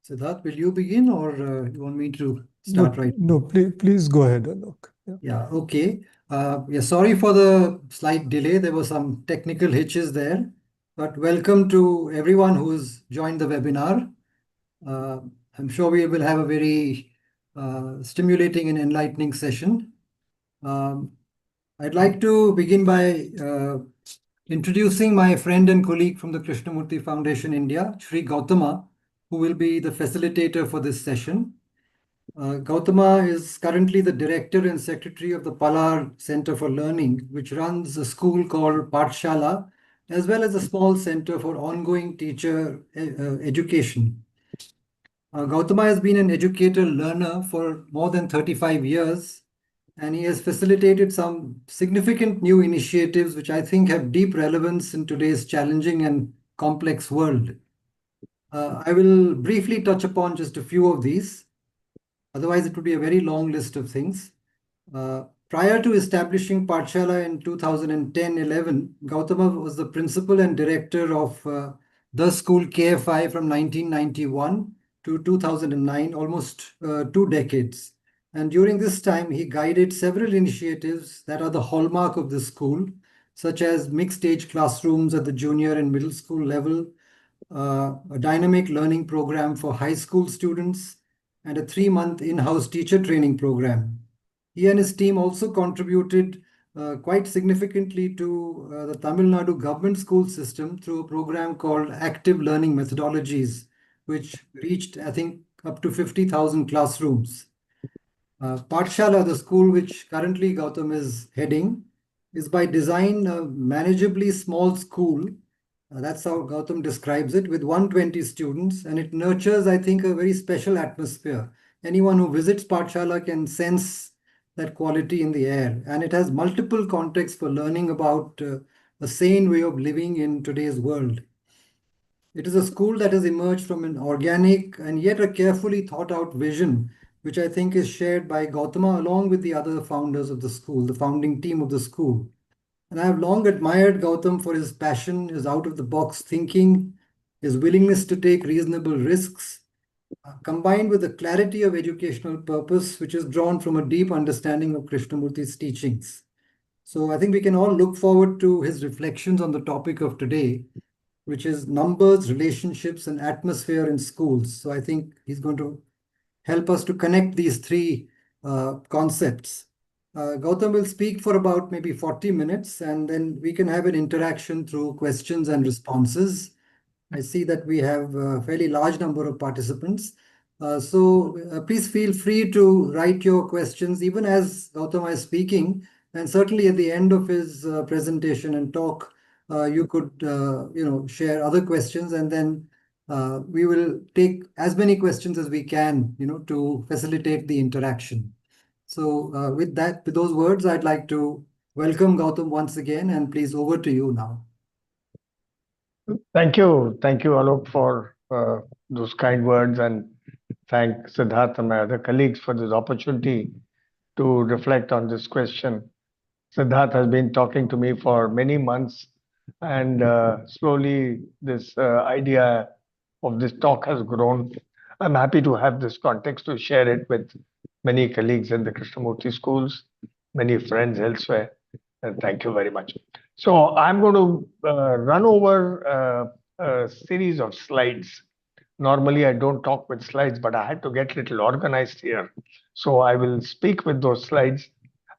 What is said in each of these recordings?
Siddharth, will you begin or you want me to start right now? No, please go ahead, Alok. Yeah, okay. Yeah, sorry for the slight delay. There were some technical hitches there, but welcome to everyone who's joined the webinar. Uh, I'm sure we will have a very stimulating and enlightening session. Um, I'd like to begin by introducing my friend and colleague from the Krishnamurti Foundation India, Shri Gautama, who will be the facilitator for this session. Gautama is currently the director and secretary of the Palar Center for Learning, which runs a school called Pathashaala, as well as a small center for ongoing teacher education. Gautama has been an educator learner for more than 35 years, and he has facilitated some significant new initiatives which I think have deep relevance in today's challenging and complex world. I will briefly touch upon just a few of these. Otherwise, it would be a very long list of things. Prior to establishing Pathashaala in 2010-11, Gautama was the principal and director of the school KFI from 1991 to 2009, almost 2 decades. And during this time, he guided several initiatives that are the hallmark of the school, such as mixed-age classrooms at the junior and middle school level, a dynamic learning program for high school students, and a 3-month in-house teacher training program. He and his team also contributed quite significantly to the Tamil Nadu government school system through a program called Active Learning Methodologies, which reached, I think, up to 50,000 classrooms. Pathashaala, the school which currently Gautam is heading, is by design a manageably small school. That's how Gautam describes it, with 120 students, and it nurtures, I think, a very special atmosphere. Anyone who visits Pathashaala can sense that quality in the air, and it has multiple contexts for learning about a sane way of living in today's world. It is a school that has emerged from an organic and yet a carefully thought out vision, which I think is shared by Gautama along with the other founders of the school, the founding team of the school. And I have long admired Gautam for his passion, his out of the box thinking, his willingness to take reasonable risks, combined with the clarity of educational purpose, which is drawn from a deep understanding of Krishnamurti's teachings. So I think we can all look forward to his reflections on the topic of today, which is numbers, relationships, and atmosphere in schools. So I think he's going to help us to connect these three concepts. Gautam will speak for about maybe 40 minutes, and then we can have an interaction through questions and responses. I see that we have a fairly large number of participants. So please feel free to write your questions even as Gautam is speaking, and certainly at the end of his presentation and talk, you could share other questions, and then we will take as many questions as we can, to facilitate the interaction. So with those words, I'd like to welcome Gautam once again, and please over to you now. Thank you, Alok, for those kind words, and thank Siddharth and my other colleagues for this opportunity to reflect on this question. Siddharth has been talking to me for many months, and slowly this idea of this talk has grown. I'm happy to have this context to share it with many colleagues in the Krishnamurti schools, many friends elsewhere, and thank you very much. So I'm going to run over a series of slides. Normally, I don't talk with slides, but I had to get a little organized here. So I will speak with those slides,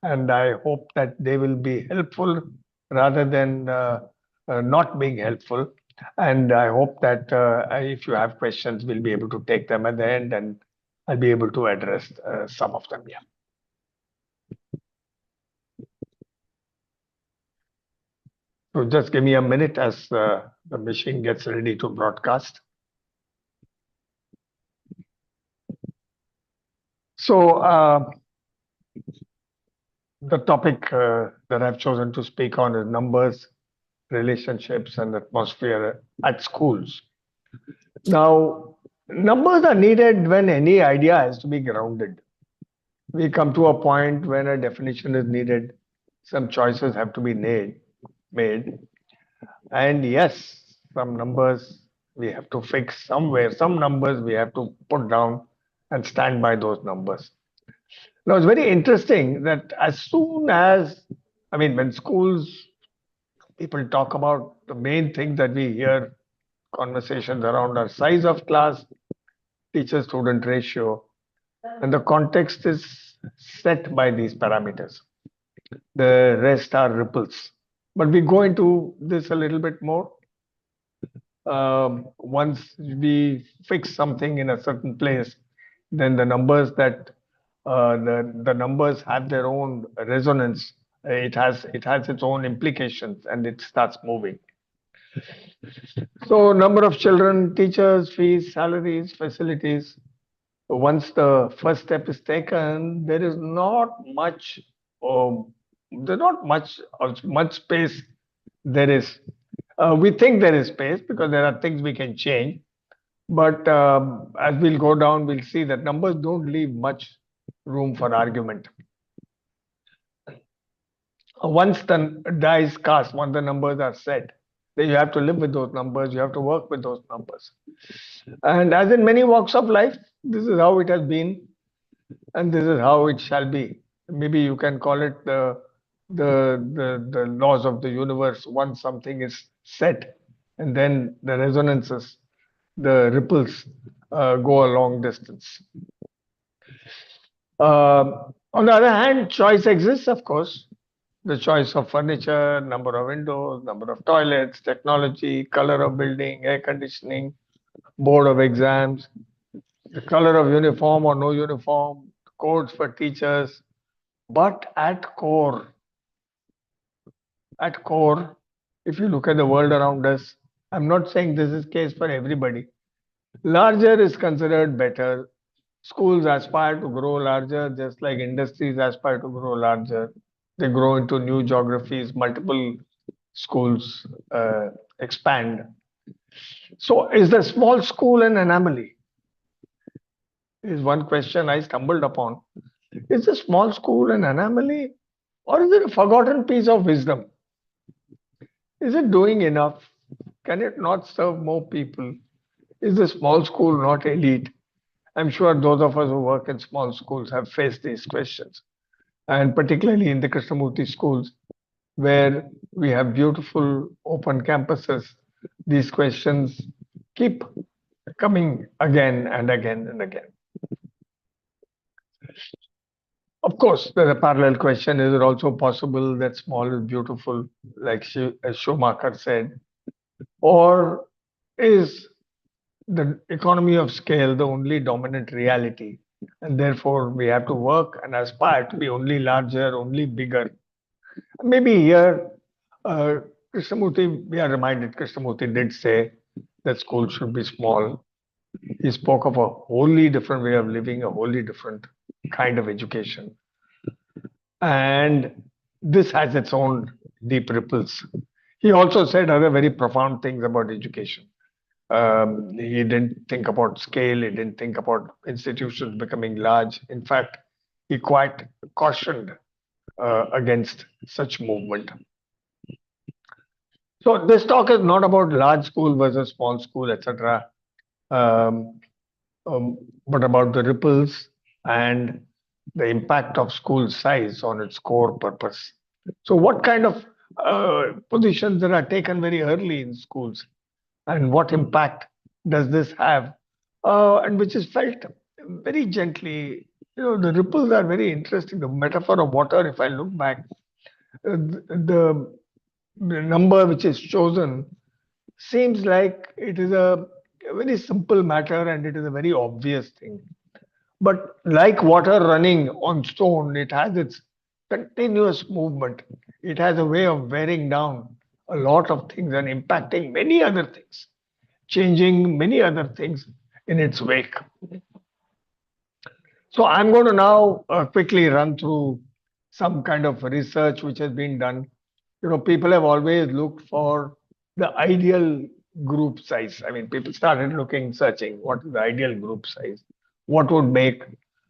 and I hope that they will be helpful rather than not being helpful. And I hope that if you have questions, we'll be able to take them at the end, and I'll be able to address some of them. Yeah. So just give me a minute as the machine gets ready to broadcast. So the topic that I've chosen to speak on is numbers, relationships, and atmosphere at schools. Now, numbers are needed when any idea has to be grounded. We come to a point when a definition is needed, some choices have to be made. And yes, some numbers we have to fix somewhere, some numbers we have to put down and stand by those numbers. Now, it's very interesting that as soon as, I mean, when schools, people talk about the main thing that we hear conversations around are size of class, teacher student ratio, and the context is set by these parameters. The rest are ripples. But we go into this a little bit more. Once we fix something in a certain place, then the numbers that the numbers have their own resonance. It has its own implications, and it starts moving. So, number of children, teachers, fees, salaries, facilities. Once the first step is taken, there is not much. Um, there's not much space. There is. We think there is space because there are things we can change. But as we'll go down, we'll see that numbers don't leave much room for argument. Once the die is cast, once the numbers are set, then you have to live with those numbers, you have to work with those numbers. And as in many walks of life, this is how it has been, and this is how it shall be. Maybe you can call it the laws of the universe. Once something is set, and then the resonances, the ripples go a long distance. On the other hand, choice exists, of course. The choice of furniture, number of windows, number of toilets, technology, color of building, air conditioning, board of exams, the color of uniform or no uniform, codes for teachers. But at core, if you look at the world around us, I'm not saying this is case for everybody. Larger is considered better. Schools aspire to grow larger, just like industries aspire to grow larger. They grow into new geographies, multiple schools expand. So, is the small school an anomaly? Is one question I stumbled upon. Is the small school an anomaly, or is it a forgotten piece of wisdom? Is it doing enough? Can it not serve more people? Is the small school not elite? I'm sure those of us who work in small schools have faced these questions, and particularly in the Krishnamurti schools, where we have beautiful open campuses, these questions keep coming again and again and again. Of course, there's a parallel question. Is it also possible that small is beautiful, like as Schumacher said? Or is the economy of scale the only dominant reality? And therefore, we have to work and aspire to be only larger, only bigger. Maybe here, uh, Krishnamurti, we are reminded Krishnamurti did say that school should be small. He spoke of a wholly different way of living, a wholly different kind of education. And this has its own deep ripples. He also said other very profound things about education. He didn't think about scale, he didn't think about institutions becoming large. In fact, he quite cautioned against such movement. So this talk is not about large school versus small school, etc., um, but about the ripples and the impact of school size on its core purpose. So, what kind of positions that are taken very early in schools, and what impact does this have, and which is felt very gently. The ripples are very interesting. The metaphor of water, if I look back, the number which is chosen seems like it is a very simple matter and it is a very obvious thing. But like water running on stone, it has its continuous movement. It has a way of wearing down a lot of things and impacting many other things, changing many other things in its wake. So I'm going to now quickly run through some kind of research which has been done. People have always looked for the ideal group size. I mean, people started looking, searching what is the ideal group size, what would make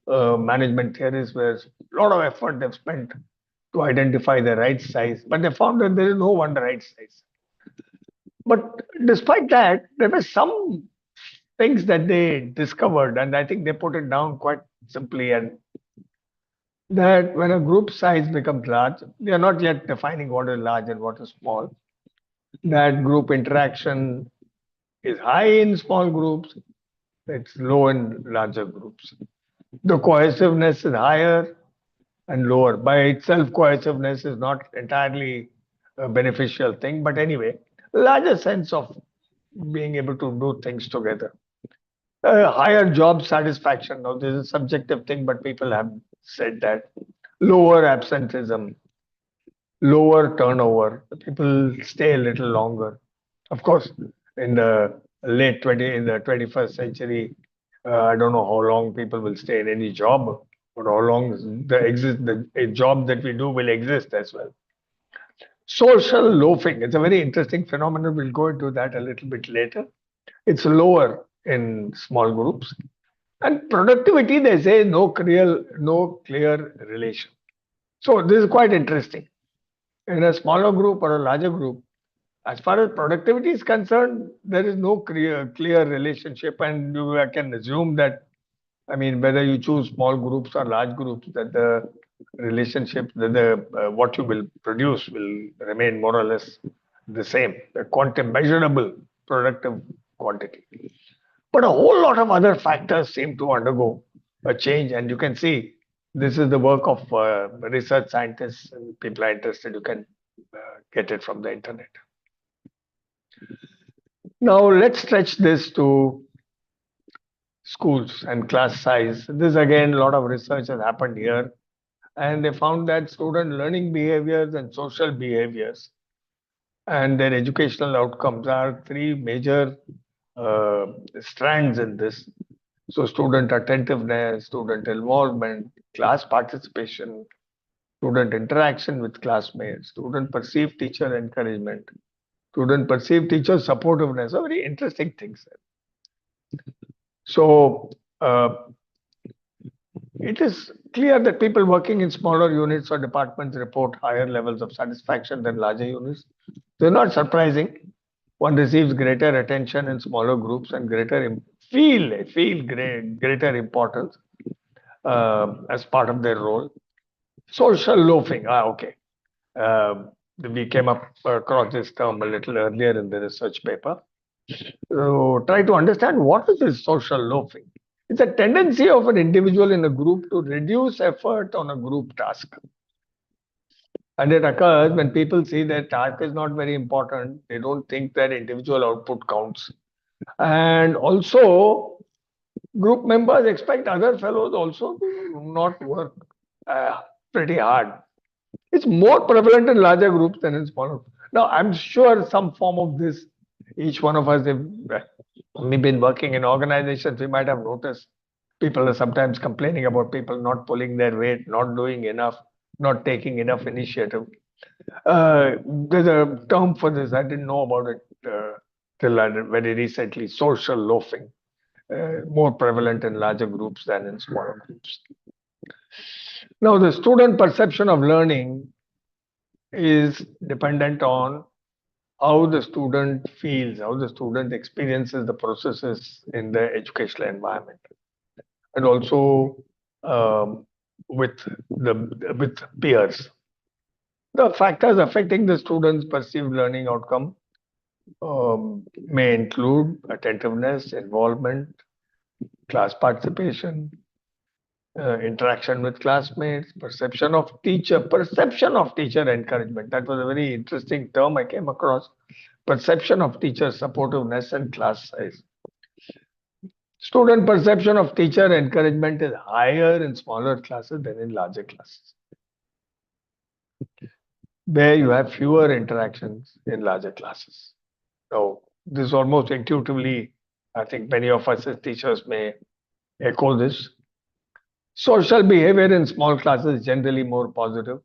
management theories where a lot of effort they've spent to identify the right size, but they found that there is no one right size. But despite that, there were some things that they discovered, and I think they put it down quite simply, and that when a group size becomes large, they are not yet defining what is large and what is small. That group interaction is high in small groups, it's low in larger groups. The cohesiveness is higher and lower. By itself, cohesiveness is not entirely a beneficial thing, but anyway, larger sense of being able to do things together. Higher job satisfaction. Now, this is a subjective thing, but people have said that. Lower absenteeism, lower turnover. People stay a little longer. Of course, in the in the 21st century, I don't know how long people will stay in any job, but how long a job that we do will exist as well. Social loafing. It's a very interesting phenomenon. We'll go into that a little bit later. It's lower in small groups. And productivity, they say no clear relation. So this is quite interesting. In a smaller group or a larger group, as far as productivity is concerned, there is no clear relationship, and you can assume that, I mean, whether you choose small groups or large groups, that the relationship, that the what you will produce will remain more or less the same, the quantum measurable productive quantity. But a whole lot of other factors seem to undergo a change, and you can see this is the work of research scientists and people are interested. You can get it from the internet. Now let's stretch this to schools and class size. This again, a lot of research has happened here, and they found that student learning behaviors and social behaviors and their educational outcomes are three major uh, strands in this. So, student attentiveness, student involvement, class participation, student interaction with classmates, student perceived teacher encouragement, student perceived teacher supportiveness are very interesting things. So, it is clear that people working in smaller units or departments report higher levels of satisfaction than larger units. So, not surprising. One receives greater attention in smaller groups and greater importance as part of their role. Social loafing. Okay. We came up across this term a little earlier in the research paper. So try to understand what is this social loafing. It's a tendency of an individual in a group to reduce effort on a group task. And it occurs when people see that task is not very important, they don't think that individual output counts. And also, group members expect other fellows also to not work pretty hard. It's more prevalent in larger groups than in smaller. Now, I'm sure some form of this, each one of us, if we've been working in organizations, we might have noticed people are sometimes complaining about people not pulling their weight, not doing enough, not taking enough initiative. There's a term for this. I didn't know about it till very recently. Social loafing, more prevalent in larger groups than in smaller groups. Now, the student perception of learning is dependent on how the student feels, how the student experiences the processes in the educational environment, and also with peers. The factors affecting the student's perceived learning outcome may include attentiveness, involvement, class participation, interaction with classmates, perception of teacher encouragement. That was a very interesting term I came across. Perception of teacher supportiveness and class size. Student perception of teacher encouragement is higher in smaller classes than in larger classes, where you have fewer interactions in larger classes. So this is almost intuitively, I think many of us as teachers may echo this. Social behavior in small classes is generally more positive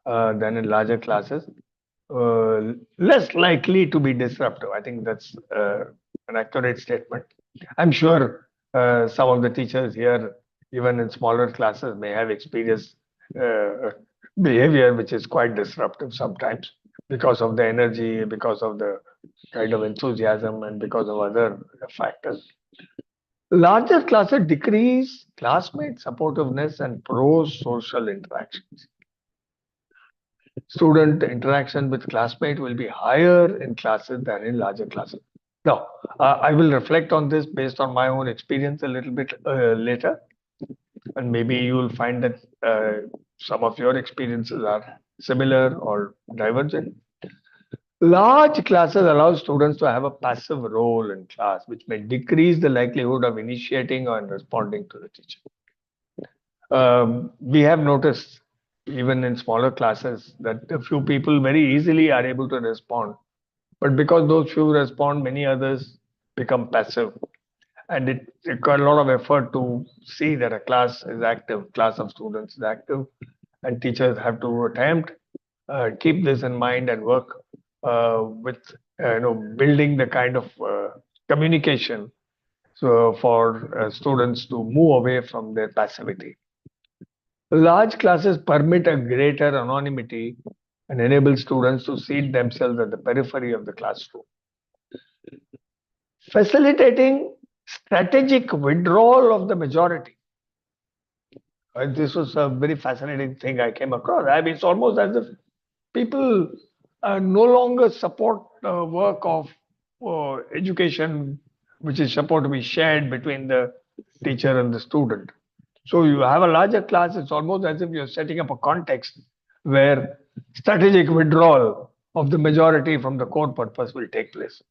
than in larger classes. Less likely to be disruptive. I think that's an accurate statement. I'm sure some of the teachers here, even in smaller classes, may have experienced behavior which is quite disruptive sometimes because of the energy, because of the kind of enthusiasm and because of other factors. Larger classes decrease classmate supportiveness and pro-social interactions. Student interaction with classmate will be higher in classes than in larger classes. Now, I will reflect on this based on my own experience a little bit later, and maybe you will find that some of your experiences are similar or divergent. Large classes allow students to have a passive role in class, which may decrease the likelihood of initiating or responding to the teacher. We have noticed, even in smaller classes, that a few people very easily are able to respond. But because those few respond, many others become passive. And it requires a lot of effort to see that a class is active, class of students is active, and teachers have to attempt keep this in mind and work with building the kind of communication so for students to move away from their passivity. Large classes permit a greater anonymity and enable students to see themselves at the periphery of the classroom. Facilitating strategic withdrawal of the majority. This was a very fascinating thing I came across. I mean, it's almost as if people no longer support the work of education, which is supposed to be shared between the teacher and the student. So you have a larger class, it's almost as if you're setting up a context where strategic withdrawal of the majority from the core purpose will take place.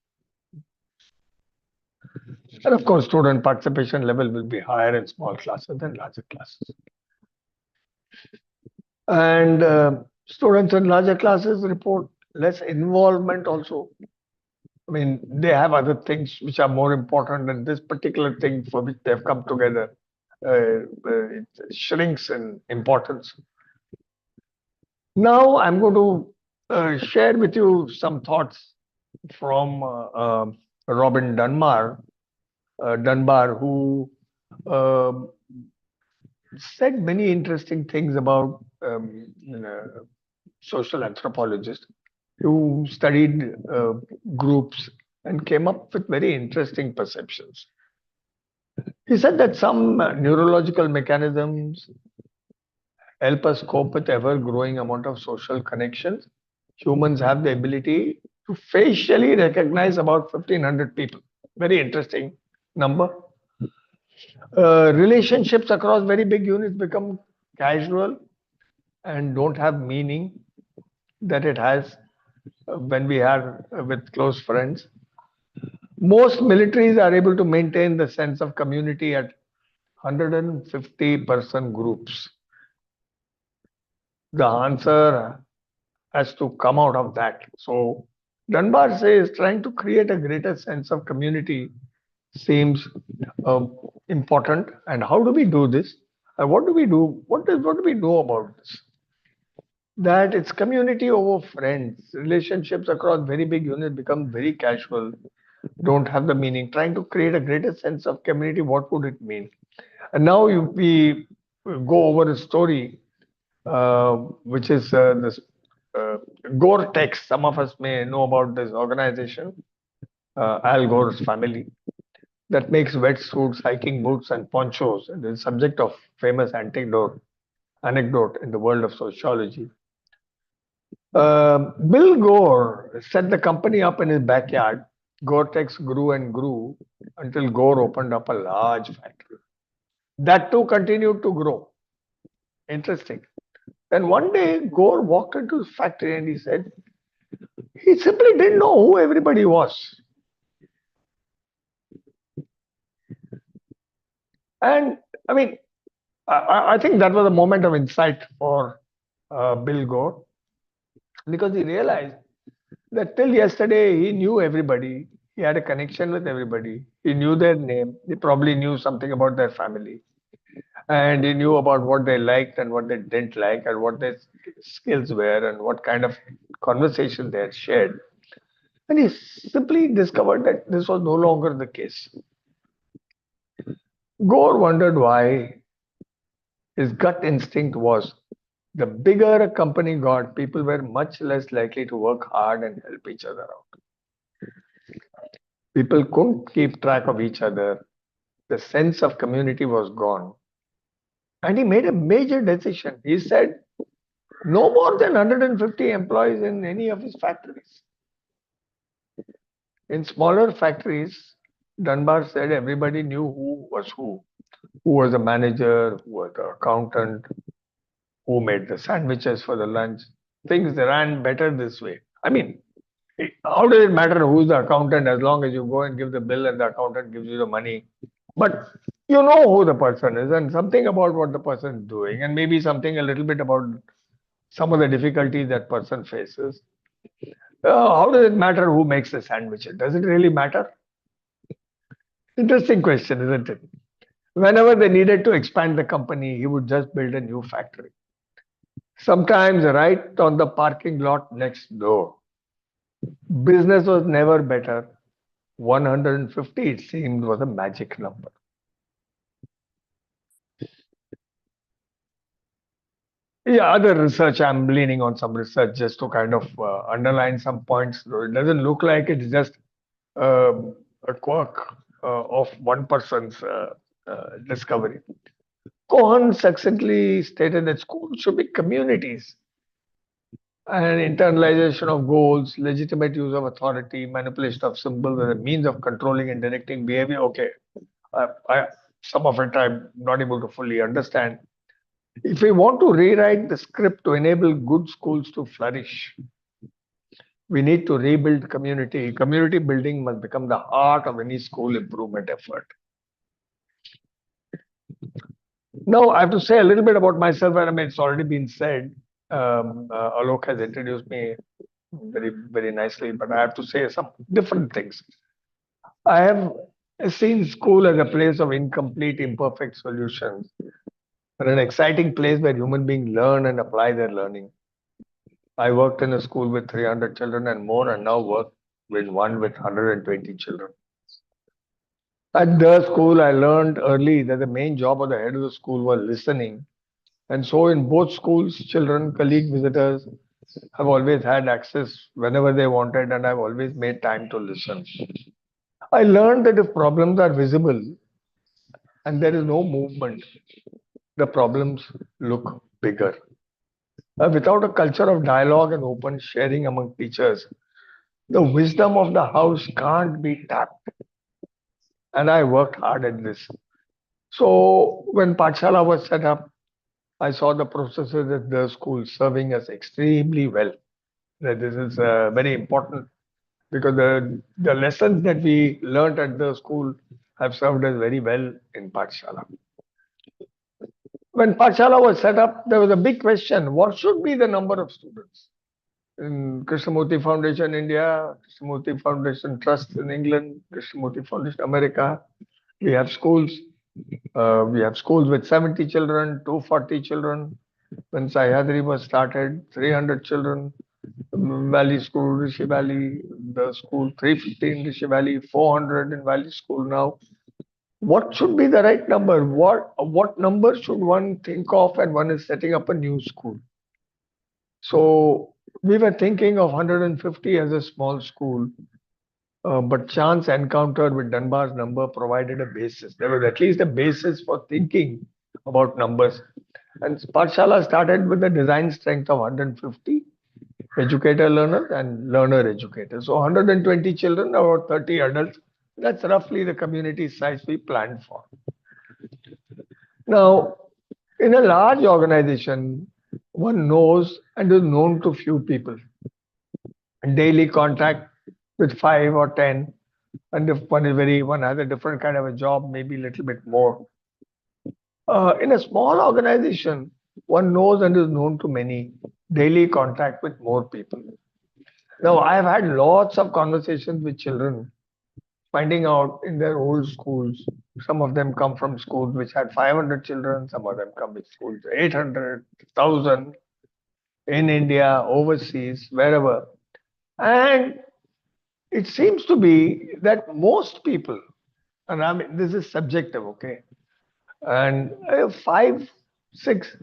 And of course, student participation level will be higher in small classes than larger classes. And students in larger classes report less involvement also. I mean, they have other things which are more important than this particular thing for which they've come together. It shrinks in importance. Now, I'm going to share with you some thoughts from Robin Dunbar, who said many interesting things about social anthropologist who studied groups and came up with very interesting perceptions. He said that some neurological mechanisms help us cope with ever growing amount of social connections. Humans have the ability to facially recognize about 1,500 people. Very interesting number. Relationships across very big units become casual and don't have meaning that it has when we are with close friends. Most militaries are able to maintain the sense of community at 150-person groups. The answer has to come out of that. So Dunbar says trying to create a greater sense of community seems important. And how do we do this? What do we do? What do we know about this? That it's community over friends. Relationships across very big units become very casual, don't have the meaning. Trying to create a greater sense of community, what would it mean? And now we go over a story, which is this Gore-Tex. Some of us may know about this organization, Al Gore's family, that makes wetsuits, hiking boots, and ponchos. And is subject of famous anecdote in the world of sociology. Bill Gore set the company up in his backyard. Gore-Tex grew and grew until Gore opened up a large factory. That too continued to grow. Interesting. Then one day, Gore walked into his factory and he said, he simply didn't know who everybody was. And I mean, I think that was a moment of insight for Bill Gore, because he realized that till yesterday he knew everybody, he had a connection with everybody, he knew their name, he probably knew something about their family, and he knew about what they liked and what they didn't like, and what their skills were, and what kind of conversation they had shared. And he simply discovered that this was no longer the case. Gore wondered why. His gut instinct was the bigger a company got, people were much less likely to work hard and help each other out. People couldn't keep track of each other. The sense of community was gone. And he made a major decision. He said, no more than 150 employees in any of his factories. In smaller factories, Dunbar said everybody knew who was the manager, who was the accountant, who made the sandwiches for the lunch. Things ran better this way. I mean, how does it matter who's the accountant as long as you go and give the bill and the accountant gives you the money? But you know who the person is and something about what the person is doing, and maybe something a little bit about some of the difficulties that person faces. How does it matter who makes the sandwiches? Does it really matter? Interesting question, isn't it? Whenever they needed to expand the company, he would just build a new factory. Sometimes right on the parking lot next door. Business was never better. 150, it seemed, was a magic number. Yeah, other research, I'm leaning on some research just to kind of underline some points. It doesn't look like it's just a quirk of one person's discovery. Cohen succinctly stated that schools should be communities, and internalization of goals, legitimate use of authority, manipulation of symbols as a means of controlling and directing behavior. Okay, some of it I'm not able to fully understand. If we want to rewrite the script to enable good schools to flourish, we need to rebuild community. Community building must become the heart of any school improvement effort. Now, I have to say a little bit about myself, and I mean, it's already been said. Alok has introduced me very, very nicely, but I have to say some different things. I have seen school as a place of incomplete, imperfect solutions, but an exciting place where human beings learn and apply their learning. I worked in a school with 300 children and more, and now work with one with 120 children. At the school, I learned early that the main job of the head of the school was listening. And so, in both schools, children, colleague, visitors have always had access whenever they wanted, and I've always made time to listen. I learned that if problems are visible and there is no movement, the problems look bigger. Without a culture of dialogue and open sharing among teachers, the wisdom of the house can't be tapped. And I worked hard at this. So when Pathashaala was set up, I saw the processes at the school serving us extremely well. That this is very important because the lessons that we learned at the school have served us very well in Pathashaala. When Pathashaala was set up, there was a big question: what should be the number of students? In Krishnamurti Foundation India, Krishnamurti Foundation Trust in England, Krishnamurti Foundation America, we have schools. We have schools with 70 children, 240 children. When Sahyadri was started, 300 children. Valley School, Rishi Valley, the school 350 in Rishi Valley, 400 in Valley School now. What should be the right number? What number should one think of when one is setting up a new school? So we were thinking of 150 as a small school, but chance encounter with Dunbar's number provided a basis. There was at least a basis for thinking about numbers. And Pathashaala started with a design strength of 150 educator learners and learner educators. So 120 children, about 30 adults. That's roughly the community size we planned for. Now, in a large organization, one knows and is known to few people. Daily contact with 5 or 10, and if one has a different kind of a job, maybe a little bit more. In a small organization, one knows and is known to many. Daily contact with more people. Now, I have had lots of conversations with children, finding out in their old schools. Some of them come from schools which had 500 children, some of them come with schools 800, 1000 in India, overseas, wherever. And it seems to be that most people, and I mean, this is subjective, okay? And 5, 6,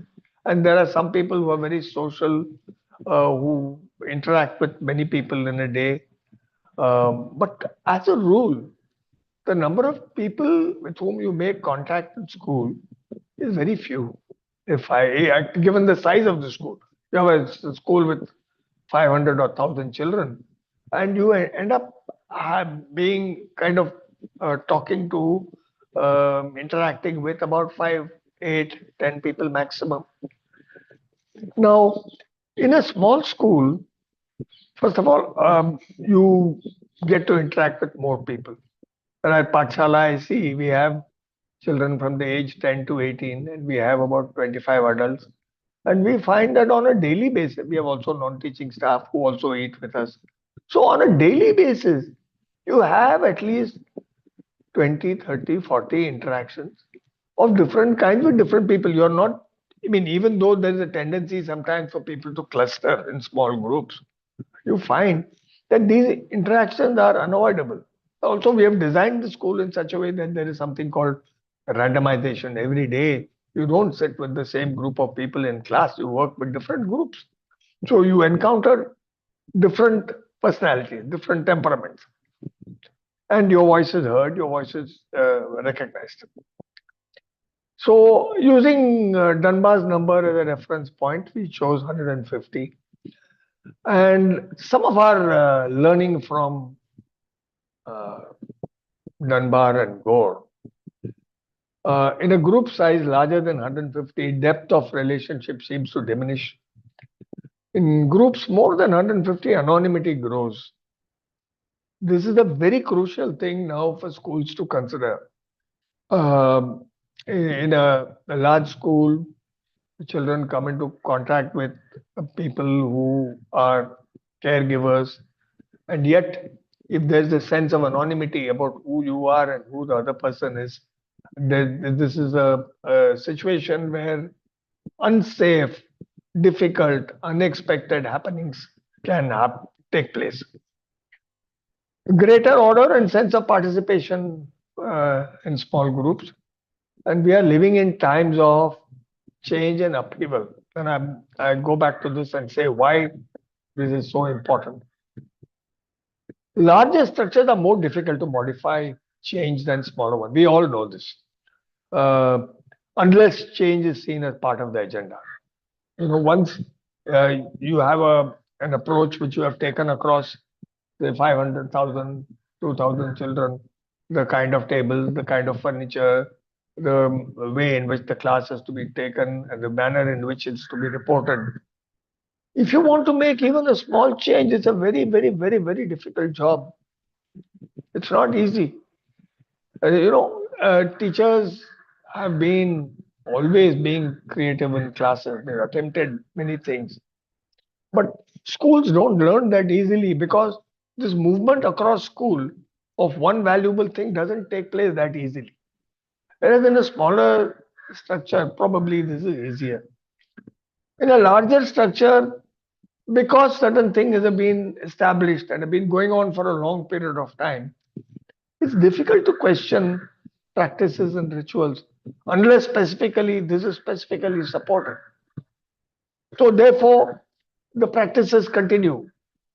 and there are some people who are very social, who interact with many people in a day. But as a rule, the number of people with whom you make contact in school is very few. Given the size of the school, you have school with 500 or 1,000 children, and you end up being kind of talking to, interacting with about 5, 8, 10 people maximum. Now, in a small school, first of all, you get to interact with more people. And at Pathashaala, I see we have children from the age 10 to 18, and we have about 25 adults. And we find that on a daily basis, we have also non-teaching staff who also eat with us. So on a daily basis, you have at least 20, 30, 40 interactions of different kinds with different people. You're not, I mean, even though there's a tendency sometimes for people to cluster in small groups, you find that these interactions are unavoidable. Also, we have designed the school in such a way that there is something called randomization. Every day, you don't sit with the same group of people in class, you work with different groups. So you encounter different personalities, different temperaments, and your voice is heard, your voice is recognized. So, using Dunbar's number as a reference point, we chose 150. And some of our learning from uh, Dunbar and Gore. In a group size larger than 150, depth of relationship seems to diminish. In groups more than 150, anonymity grows. This is a very crucial thing now for schools to consider. Um, in a large school, the children come into contact with people who are caregivers, and yet, if there's a sense of anonymity about who you are and who the other person is, this is a situation where unsafe, difficult, unexpected happenings can take place. Greater order and sense of participation in small groups. And we are living in times of change and upheaval. And I go back to this and say why this is so important. Larger structures are more difficult to modify change than smaller ones. We all know this. Uh, unless change is seen as part of the agenda. Once you have an approach which you have taken across the 500,000, 2,000 children, the kind of tables, the kind of furniture, the way in which the class is to be taken, and the manner in which it's to be reported. If you want to make even a small change, it's a very, very, very, very difficult job. It's not easy. Teachers have been always being creative in classes. They've attempted many things. But schools don't learn that easily because this movement across school of one valuable thing doesn't take place that easily. Whereas in a smaller structure, probably this is easier. In a larger structure, because certain things have been established and have been going on for a long period of time, it's difficult to question practices and rituals unless specifically this is specifically supported. So therefore, the practices continue,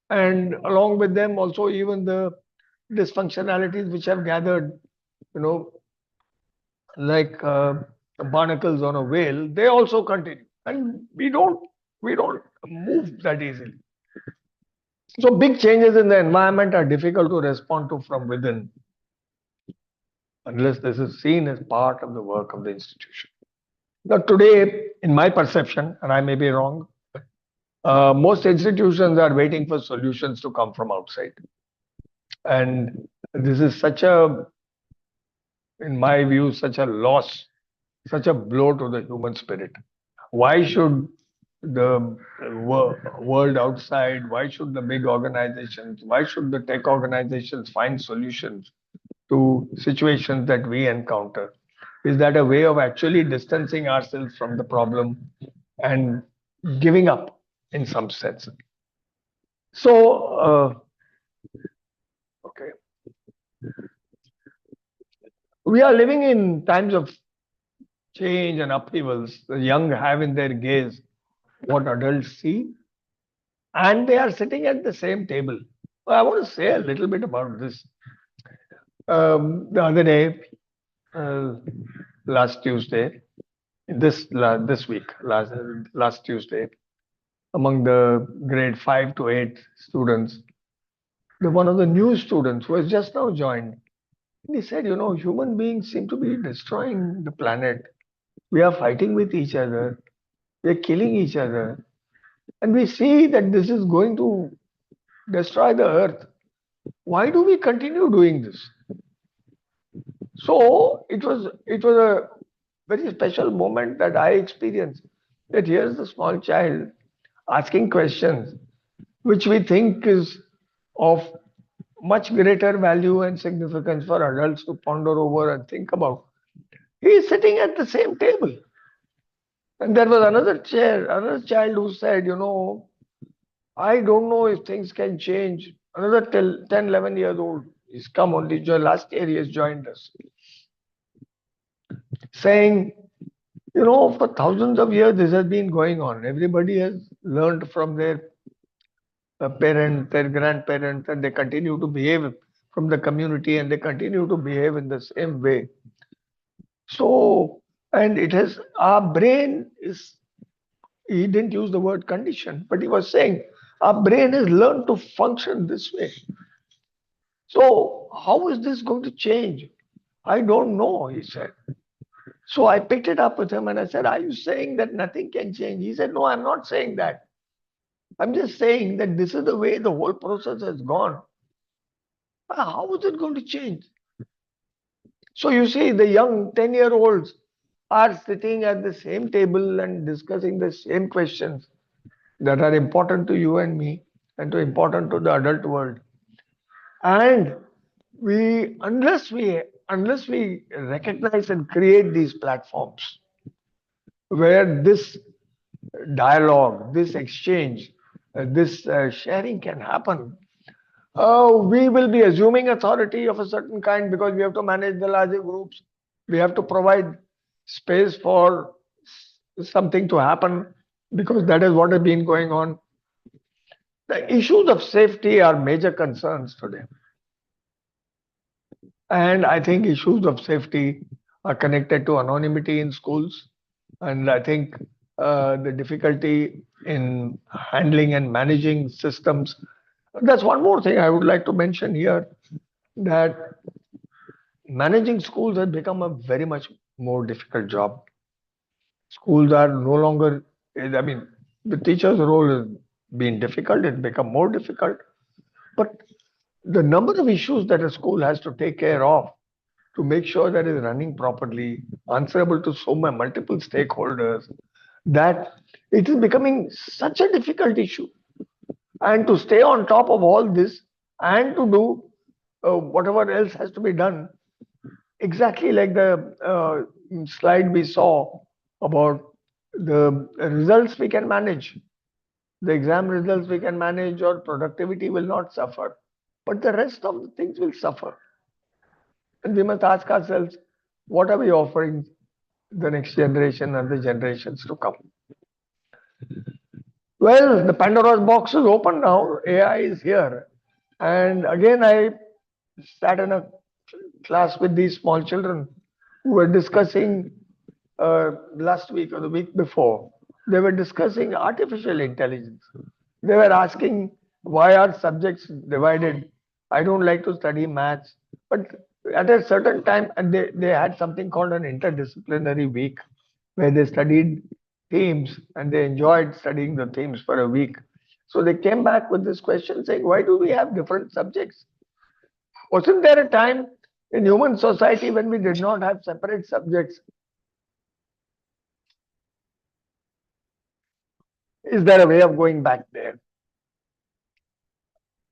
and along with them also even the dysfunctionalities which have gathered, you know, like barnacles on a whale, they also continue, and we don't move that easily. So big changes in the environment are difficult to respond to from within unless this is seen as part of the work of the institution. Now, today, in my perception, and I may be wrong, most institutions are waiting for solutions to come from outside. And this is such a, in my view, such a loss, such a blow to the human spirit. Why should the world outside, why should the big organizations, why should the tech organizations find solutions to situations that we encounter? Is that a way of actually distancing ourselves from the problem and giving up in some sense? So, okay, we are living in times of change and upheavals. The young have in their gaze what adults see, and they are sitting at the same table. I want to say a little bit about this. The other day, uh, last Tuesday, this week, last Tuesday, among the grade 5 to 8 students, one of the new students who has just now joined, he said, human beings seem to be destroying the planet. We are fighting with each other. We are killing each other. And we see that this is going to destroy the earth. Why do we continue doing this? So it was a very special moment that I experienced. That here's the small child asking questions which we think is of much greater value and significance for adults to ponder over and think about. He is sitting at the same table. And there was another child who said, I don't know if things can change. Another 10, 11 years old. He's come only last year he has joined us. Saying, for thousands of years this has been going on. Everybody has learned from their parents, their grandparents, and they continue to behave from the community and they continue to behave in the same way. So, and our brain is, he didn't use the word condition, but he was saying our brain has learned to function this way. So, how is this going to change? I don't know, he said. So I picked it up with him and I said, are you saying that nothing can change? He said, no, I'm not saying that. I'm just saying that this is the way the whole process has gone. How is it going to change? So you see, the young 10-year-olds are sitting at the same table and discussing the same questions that are important to you and me and important to the adult world. And unless we recognize and create these platforms where this dialogue, this exchange, this sharing can happen, we will be assuming authority of a certain kind because we have to manage the larger groups. We have to provide space for something to happen because that is what has been going on. The issues of safety are major concerns today. And I think issues of safety are connected to anonymity in schools. And I think the difficulty in handling and managing systems. That's one more thing I would like to mention here, that managing schools has become a very much more difficult job. Schools are no longer, I mean, the teacher's role has been difficult, it's become more difficult. But the number of issues that a school has to take care of to make sure that it's running properly, answerable to so many multiple stakeholders, that it is becoming such a difficult issue. And to stay on top of all this and to do whatever else has to be done, exactly like the slide we saw about the results we can manage, the exam results we can manage, or productivity will not suffer, but the rest of the things will suffer. And we must ask ourselves, what are we offering the next generation and the generations to come? Well, the Pandora's box is open now. AI is here. And again, I sat in a class with these small children who were discussing last week or the week before. They were discussing artificial intelligence. They were asking, why are subjects divided? I don't like to study maths. But at a certain time, and they had something called an interdisciplinary week where they studied themes and they enjoyed studying the themes for a week. So they came back with this question saying, why do we have different subjects? Wasn't there a time in human society when we did not have separate subjects? Is there a way of going back there?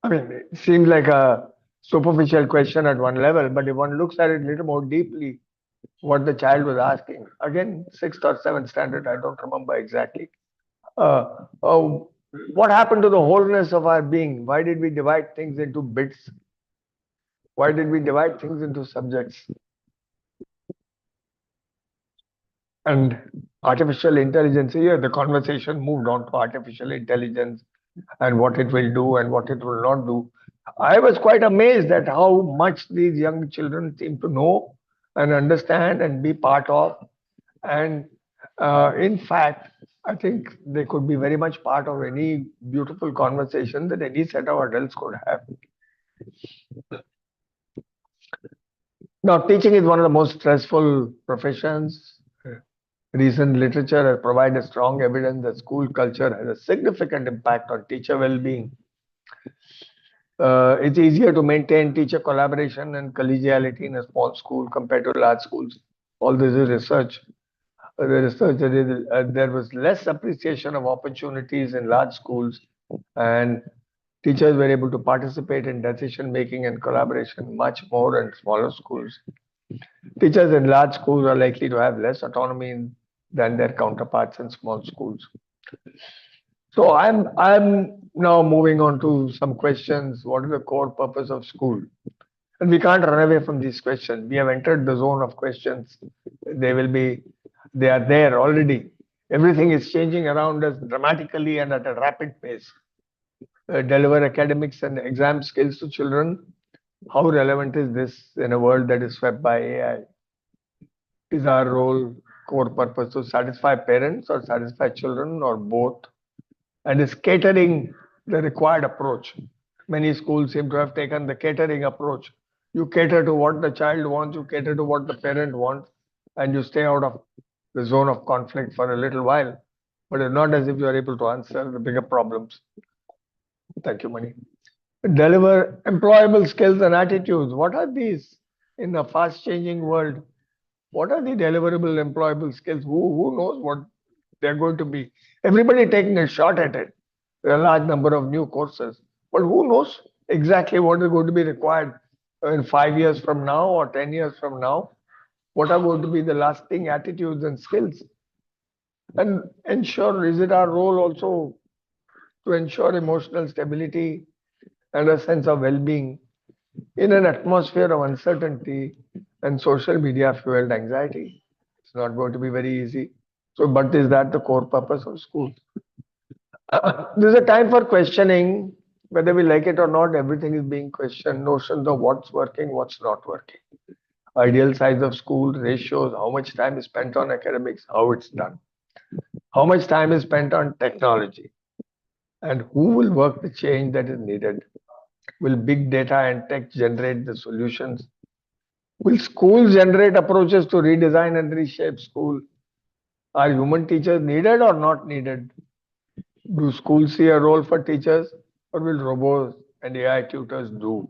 I mean, it seems like a superficial question at one level, but if one looks at it a little more deeply, what the child was asking, again, 6th or 7th standard, I don't remember exactly. What happened to the wholeness of our being? Why did we divide things into bits? Why did we divide things into subjects? And artificial intelligence, here the conversation moved on to artificial intelligence and what it will do and what it will not do. I was quite amazed at how much these young children seem to know and understand and be part of. And in fact, I think they could be very much part of any beautiful conversation that any set of adults could have. Now, teaching is one of the most stressful professions. Recent literature has provided strong evidence that school culture has a significant impact on teacher well-being. It's easier to maintain teacher collaboration and collegiality in a small school compared to large schools. All this is research. The research that there was less appreciation of opportunities in large schools, and teachers were able to participate in decision making and collaboration much more in smaller schools. Teachers in large schools are likely to have less autonomy than their counterparts in small schools. So I'm now moving on to some questions. What is the core purpose of school? And we can't run away from these questions. We have entered the zone of questions. They are there already. Everything is changing around us dramatically and at a rapid pace. Deliver academics and exam skills to children. How relevant is this in a world that is swept by AI? Is our role core purpose to satisfy parents or satisfy children or both? And is catering the required approach? Many schools seem to have taken the catering approach. You cater to what the child wants, you cater to what the parent wants, and you stay out of the zone of conflict for a little while. But it's not as if you are able to answer the bigger problems. Thank you, Mani. Deliver employable skills and attitudes. What are these in a fast changing world? What are the deliverable employable skills? Who knows what they're going to be? Everybody taking a shot at it. There are a large number of new courses, but who knows exactly what is going to be required in 5 years from now or 10 years from now? What are going to be the lasting attitudes and skills? And ensure, is it our role also to ensure emotional stability and a sense of well being in an atmosphere of uncertainty and social media fueled anxiety? It's not going to be very easy. So, but is that the core purpose of school? There's a time for questioning, whether we like it or not, everything is being questioned. Notions of what's working, what's not working. Ideal size of school, ratios, how much time is spent on academics, how it's done. How much time is spent on technology, and who will work the change that is needed? Will big data and tech generate the solutions? Will schools generate approaches to redesign and reshape school? Are human teachers needed or not needed? Do schools see a role for teachers, or will robots and AI tutors do?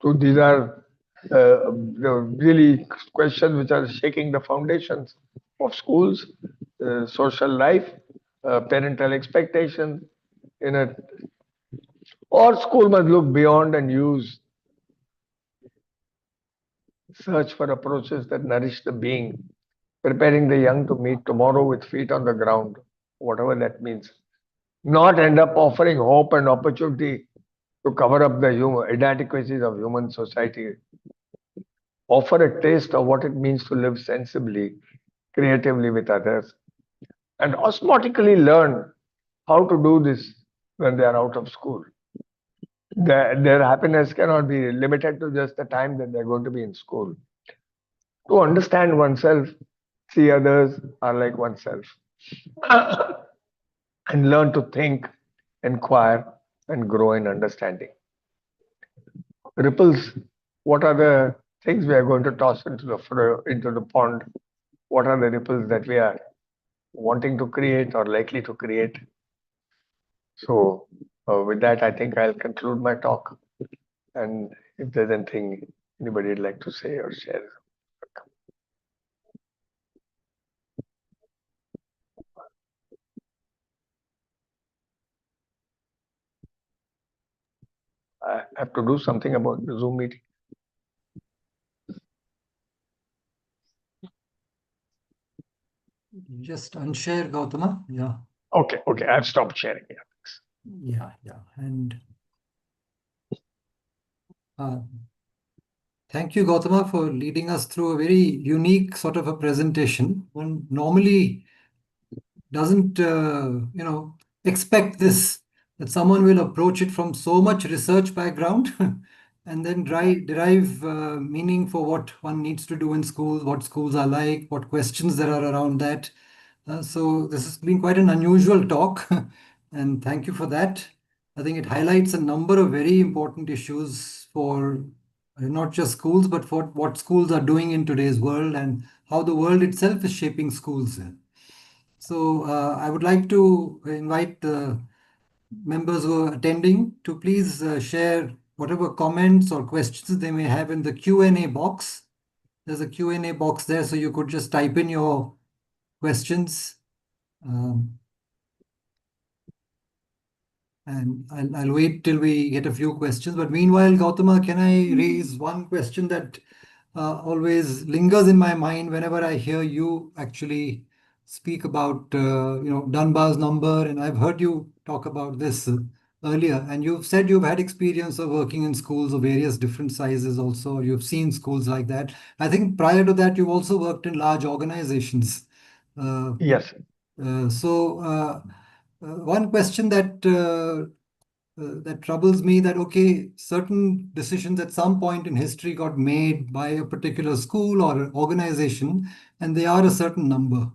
So these are really questions which are shaking the foundations of schools, social life, parental expectations. In a or school must look beyond and use search for approaches that nourish the being, preparing the young to meet tomorrow with feet on the ground, whatever that means. Not end up offering hope and opportunity to cover up the inadequacies of human society. Offer a taste of what it means to live sensibly, creatively with others, and osmotically learn how to do this when they are out of school. Their happiness cannot be limited to just the time that they're going to be in school. To understand oneself, see others are like oneself, and learn to think, inquire, and grow in understanding. Ripples, what are the things we are going to toss into the pond? What are the ripples that we are wanting to create or likely to create? So, with that, I think I'll conclude my talk. And if there's anything anybody would like to say or share. I have to do something about the Zoom meeting. Just unshare, Gautama. Yeah. Okay, I've stopped sharing. Yeah. And thank you, Gautama, for leading us through a very unique sort of a presentation. One normally doesn't, expect this that someone will approach it from so much research background and then derive meaning for what one needs to do in school, what schools are like, what questions there are around that. So this has been quite an unusual talk, and thank you for that. I think it highlights a number of very important issues for not just schools, but for what schools are doing in today's world and how the world itself is shaping schools. So I would like to invite the members who are attending to please share whatever comments or questions they may have in the Q&A box. There's a Q&A box there, so you could just type in your questions. And I'll wait till we get a few questions. But meanwhile, Gautama, can I raise one question that always lingers in my mind whenever I hear you actually speak about Dunbar's number, and I've heard you talk about this earlier, and you've said you've had experience of working in schools of various different sizes also, or you've seen schools like that. I think prior to that, you've also worked in large organizations. Yes. One question that troubles me, that okay, certain decisions at some point in history got made by a particular school or organization, and they are a certain number.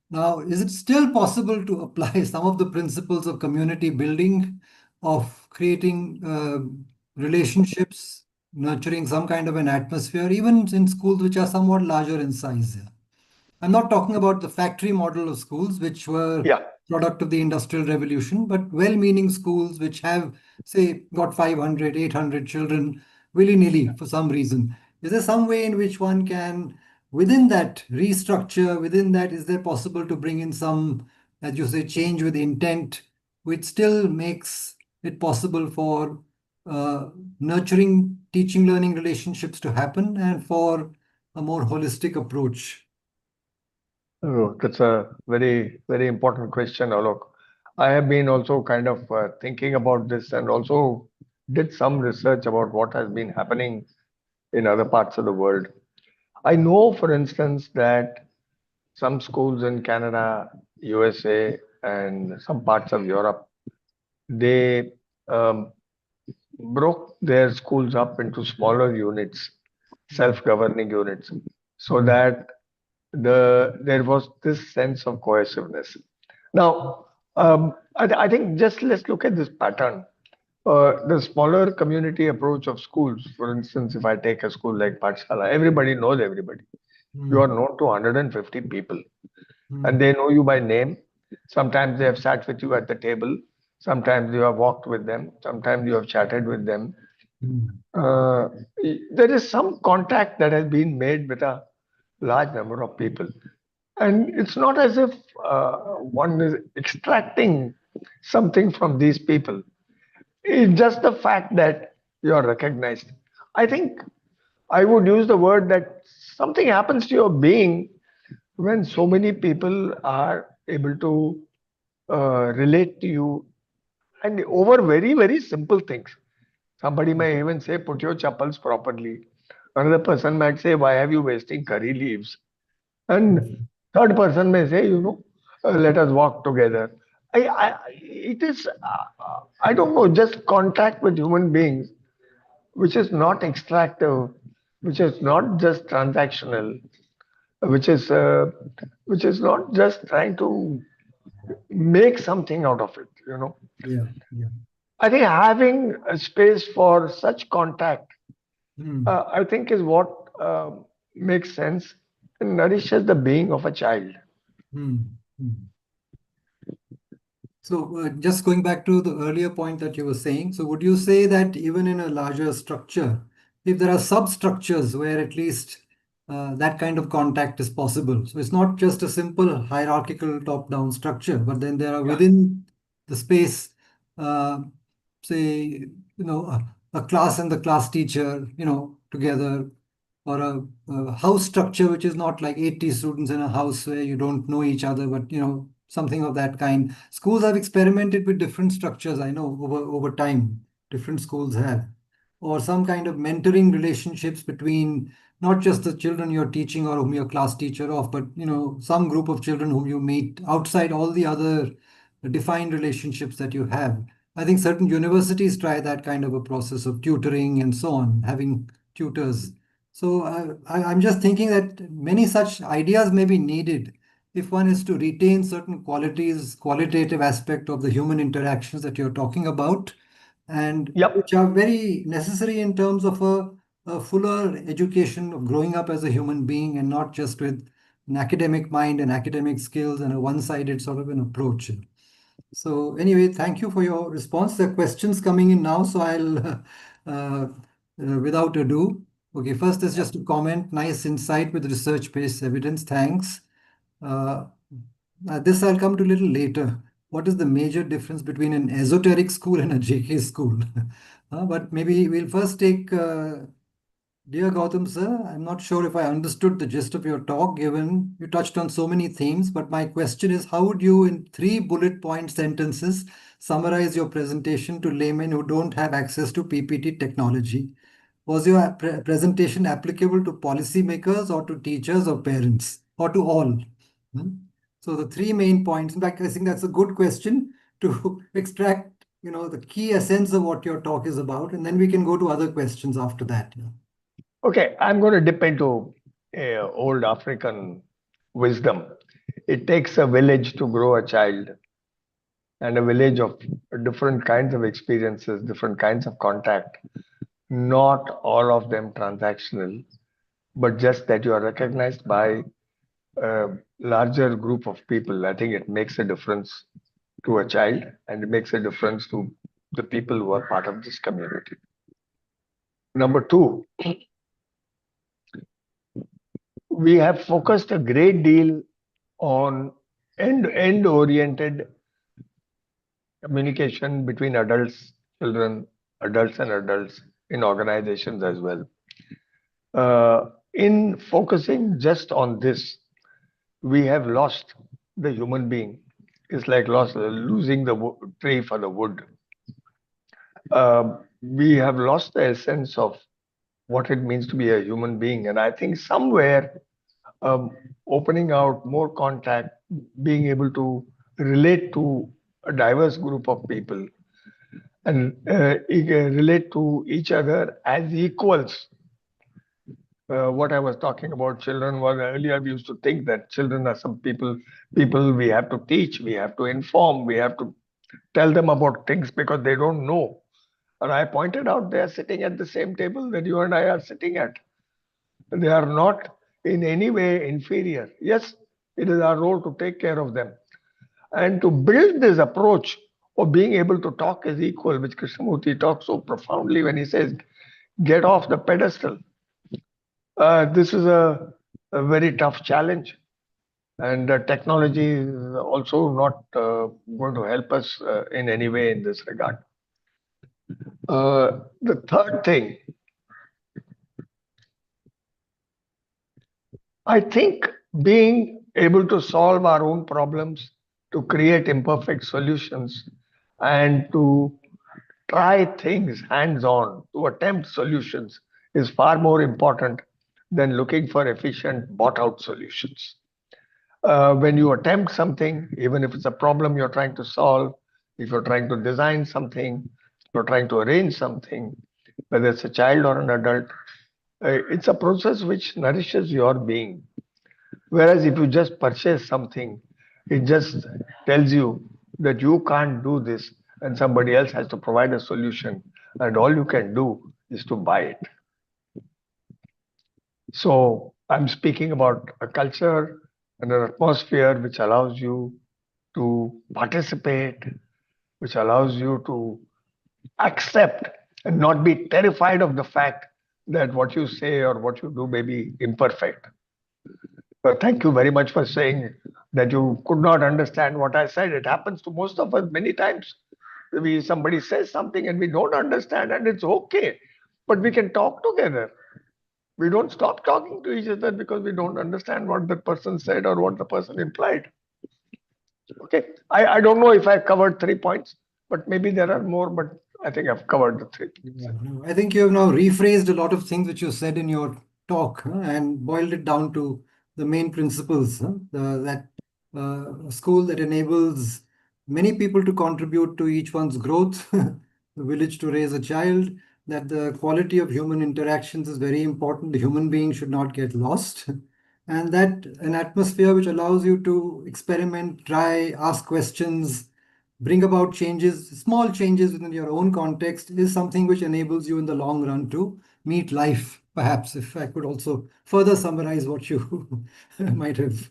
Now, is it still possible to apply some of the principles of community building, of creating relationships, nurturing some kind of an atmosphere, even in schools which are somewhat larger in size? I'm not talking about the factory model of schools, which were Yeah. product of the Industrial Revolution, but well-meaning schools which have, say, got 500, 800 children willy-nilly for some reason. Is there some way in which one can, within that restructure, within that, is there possible to bring in some, as you say, change with intent, which still makes it possible for nurturing teaching learning relationships to happen and for a more holistic approach? Oh, that's a very, very important question, Alok. I have been also kind of thinking about this and also did some research about what has been happening in other parts of the world. I know, for instance, that some schools in Canada, USA, and some parts of Europe, they um, broke their schools up into smaller units, self-governing units, so that there was this sense of cohesiveness. Now, I think just let's look at this pattern. The smaller community approach of schools, for instance, if I take a school like Pathashaala, everybody knows everybody. You are known to 150 people, and they know you by name. Sometimes they have sat with you at the table. Sometimes you have walked with them. Sometimes you have chatted with them. Uh, there is some contact that has been made with a large number of people. And it's not as if one is extracting something from these people. It's just the fact that you are recognized. I think I would use the word that something happens to your being when so many people are able to relate to you and over very, very simple things. Somebody may even say, put your chappals properly. Another person might say, why have you wasting curry leaves? And third person may say, let us walk together. It is, I don't know, just contact with human beings, which is not extractive, which is not just transactional, which is, which is not just trying to make something out of it. Yeah, yeah. I think having a space for such contact, Hmm. I think is what makes sense and nourishes the being of a child. Hmm. Hmm. So, just going back to the earlier point that you were saying, so would you say that even in a larger structure, if there are substructures where at least that kind of contact is possible, so it's not just a simple hierarchical top-down structure, but then there are Yeah. within the space, uh, say, a class and the class teacher, together, or a house structure which is not like 80 students in a house where you don't know each other, but something of that kind. Schools have experimented with different structures, I know, over time. Different schools have. Or some kind of mentoring relationships between not just the children you're teaching or whom you're class teacher of, but some group of children whom you meet outside all the other defined relationships that you have. I think certain universities try that kind of a process of tutoring and so on, having tutors. So I'm just thinking that many such ideas may be needed if one is to retain certain qualities, qualitative aspect of the human interactions that you're talking about, and Yep. which are very necessary in terms of a fuller education of growing up as a human being and not just with an academic mind and academic skills and a one-sided sort of an approach. So anyway, thank you for your response. There are questions coming in now, so I'll, without ado, okay, first is just a comment, nice insight with research-based evidence, thanks. This I'll come to a little later. What is the major difference between an esoteric school and a JK school? But maybe we'll first take Dear Gautam sir, I'm not sure if I understood the gist of your talk, given you touched on so many themes, but my question is, how would you, in 3 bullet point sentences, summarize your presentation to laymen who don't have access to PPT technology? Was your presentation applicable to policymakers or to teachers or parents or to all? Hmm? So the 3 main points, in fact, I think that's a good question to extract, the key essence of what your talk is about, and then we can go to other questions after that. Okay, I'm going to dip into old African wisdom. It takes a village to grow a child, and a village of different kinds of experiences, different kinds of contact, not all of them transactional, but just that you are recognized by a larger group of people. I think it makes a difference to a child, and it makes a difference to the people who are part of this community. Number two, we have focused a great deal on end oriented communication between adults, children, adults, and adults in organizations as well. In focusing just on this, we have lost the human being. It's like losing the tree for the wood. We have lost the essence of what it means to be a human being. And I think somewhere opening out more contact, being able to relate to a diverse group of people and relate to each other as equals. What I was talking about children was earlier, we used to think that children are some people we have to teach, we have to inform, we have to tell them about things because they don't know. And I pointed out they are sitting at the same table that you and I are sitting at. They are not in any way inferior. Yes, it is our role to take care of them. And to build this approach of being able to talk as equal, which Krishnamurti talks so profoundly when he says, get off the pedestal. This is a very tough challenge. And technology is also not going to help us in any way in this regard. The third thing, I think being able to solve our own problems, to create imperfect solutions, and to try things hands on, to attempt solutions is far more important than looking for efficient bought out solutions. When you attempt something, even if it's a problem you're trying to solve, if you're trying to design something, you're trying to arrange something, whether it's a child or an adult, it's a process which nourishes your being. Whereas if you just purchase something, it just tells you that you can't do this and somebody else has to provide a solution, and all you can do is to buy it. So I'm speaking about a culture and an atmosphere which allows you to participate, which allows you to accept and not be terrified of the fact that what you say or what you do may be imperfect. Thank you very much for saying that you could not understand what I said. It happens to most of us many times. Somebody says something and we don't understand, and it's okay, but we can talk together. We don't stop talking to each other because we don't understand what the person said or what the person implied. Okay, I don't know if I covered 3 points, but maybe there are more, but I think I've covered the 3 points. Yeah, no, I think you have now rephrased a lot of things which you said in your talk, and boiled it down to the main principles, that a school that enables many people to contribute to each one's growth, the village to raise a child, that the quality of human interactions is very important. The human being should not get lost. And that an atmosphere which allows you to experiment, try, ask questions, bring about changes, small changes within your own context is something which enables you in the long run to meet life. Perhaps, if I could also further summarize what you might have.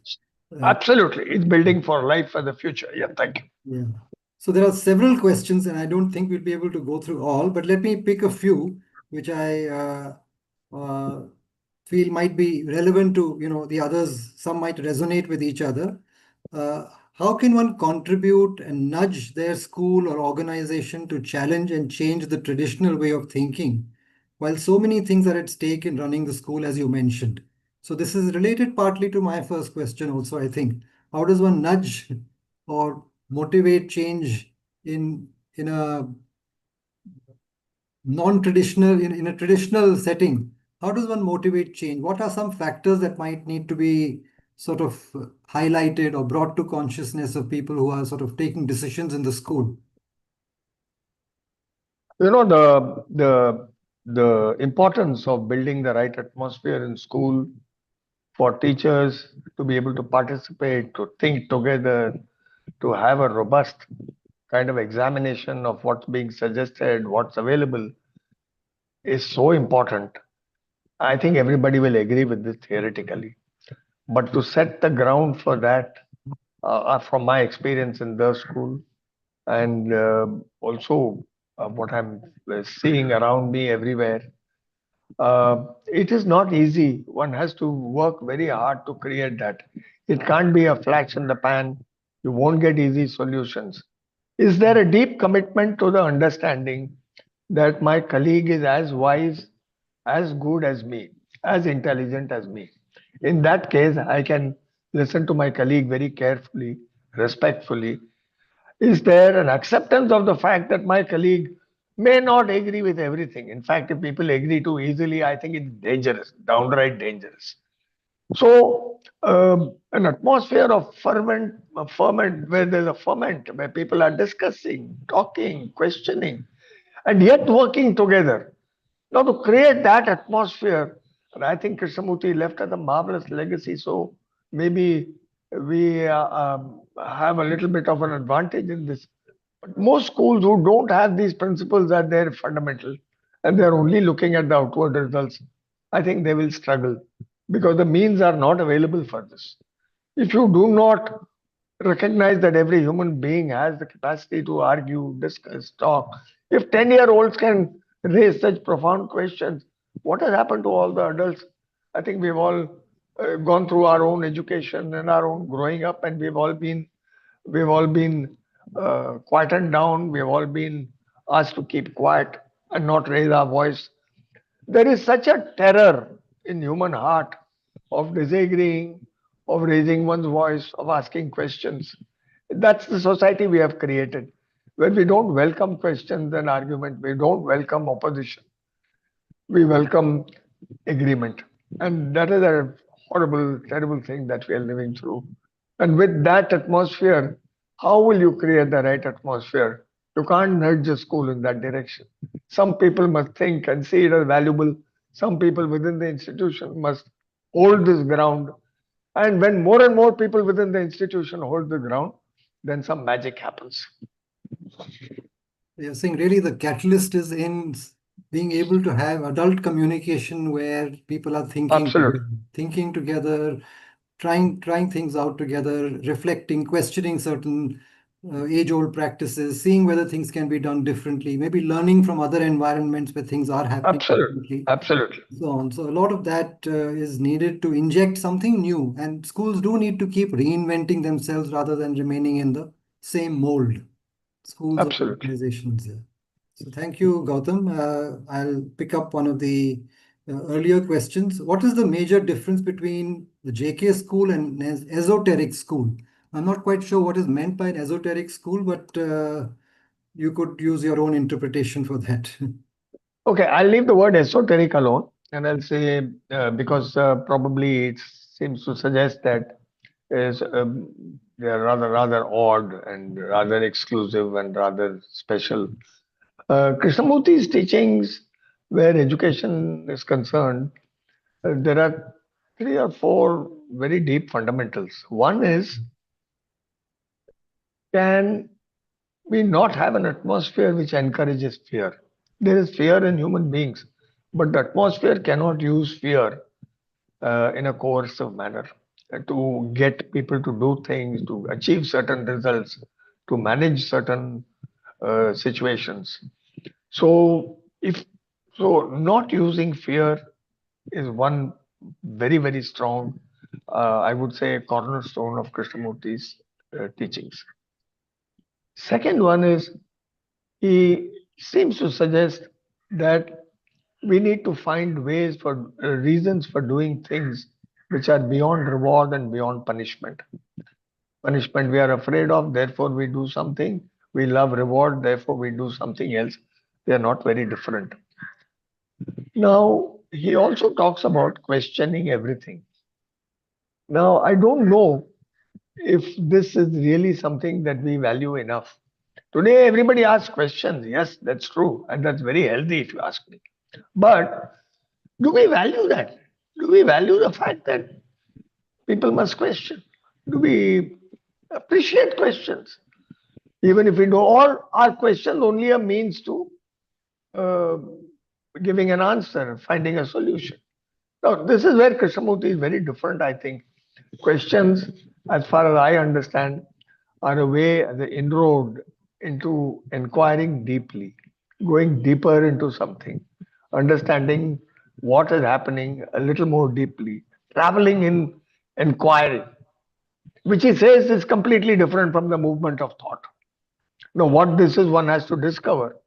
Absolutely. It's building for life for the future. Yeah, thank you. Yeah. So there are several questions, and I don't think we'll be able to go through all, but let me pick a few which I uh, feel might be relevant to, the others. Some might resonate with each other. How can one contribute and nudge their school or organization to challenge and change the traditional way of thinking, while so many things are at stake in running the school, as you mentioned? So this is related partly to my first question also, I think. How does one nudge or motivate change in a non-traditional in a traditional setting? How does one motivate change? What are some factors that might need to be sort of highlighted or brought to consciousness of people who are sort of taking decisions in the school? You know, the importance of building the right atmosphere in school for teachers to be able to participate, to think together, to have a robust kind of examination of what's being suggested, what's available is so important. I think everybody will agree with this theoretically. But to set the ground for that, from my experience in the school and also what I'm seeing around me everywhere, it is not easy. One has to work very hard to create that. It can't be a flash in the pan. You won't get easy solutions. Is there a deep commitment to the understanding that my colleague is as wise, as good as me, as intelligent as me? In that case, I can listen to my colleague very carefully, respectfully. Is there an acceptance of the fact that my colleague may not agree with everything? In fact, if people agree too easily, I think it's dangerous, downright dangerous. So, an atmosphere of ferment, where there's a ferment, where people are discussing, talking, questioning, and yet working together. Now, to create that atmosphere, and I think Krishnamurti left us a marvelous legacy. So maybe we have a little bit of an advantage in this. But most schools who don't have these principles are there fundamental, and they're only looking at the outward results, I think they will struggle because the means are not available for this. If you do not recognize that every human being has the capacity to argue, discuss, talk, if 10-year-olds can raise such profound questions, what has happened to all the adults? I think we've all gone through our own education and our own growing up, and we've all been quietened down. We've all been asked to keep quiet and not raise our voice. There is such a terror in human heart of disagreeing, of raising one's voice, of asking questions. That's the society we have created, where we don't welcome questions and argument, we don't welcome opposition, we welcome agreement. And that is a horrible, terrible thing that we are living through. And with that atmosphere, how will you create the right atmosphere? You can't nudge a school in that direction. Some people must think and see it as valuable. Some people within the institution must hold this ground. And when more and more people within the institution hold the ground, then some magic happens. You're saying really the catalyst is in being able to have adult communication where people are Absolutely. thinking together, trying things out together, reflecting, questioning certain age-old practices, seeing whether things can be done differently, maybe learning from other environments where things are happening Absolutely. differently, Absolutely. so on. So a lot of that is needed to inject something new, and schools do need to keep reinventing themselves rather than remaining in the same mold. Schools or Absolutely. organizations. Yeah. So thank you, Gautam. I'll pick up one of the earlier questions. What is the major difference between the JK school and an esoteric school? I'm not quite sure what is meant by an esoteric school, but you could use your own interpretation for that. Okay, I'll leave the word esoteric alone and I'll say because probably it seems to suggest that is they are rather odd and rather exclusive and rather special. Krishnamurti's teachings, where education is concerned, there are three or four very deep fundamentals. One is, can we not have an atmosphere which encourages fear? There is fear in human beings, but the atmosphere cannot use fear in a coercive manner to get people to do things, to achieve certain results, to manage certain situations. So, if so, not using fear is one very strong, I would say, cornerstone of Krishnamurti's teachings. Second one is, he seems to suggest that we need to find ways for reasons for doing things which are beyond reward and beyond punishment. Punishment we are afraid of, therefore we do something. We love reward, therefore we do something else. They are not very different. Now, he also talks about questioning everything. Now, I don't know if this is really something that we value enough. Today, everybody asks questions. Yes, that's true. And that's very healthy if you ask me. But do we value that? Do we value the fact that people must question? Do we appreciate questions? Even if we do, or are questions only a means to uh, giving an answer, finding a solution? Now, this is where Krishnamurti is very different, I think. Questions, as far as I understand, are a way, the inroad into inquiring deeply, going deeper into something, understanding what is happening a little more deeply, traveling in inquiry, which he says is completely different from the movement of thought. Now, what this is, one has to discover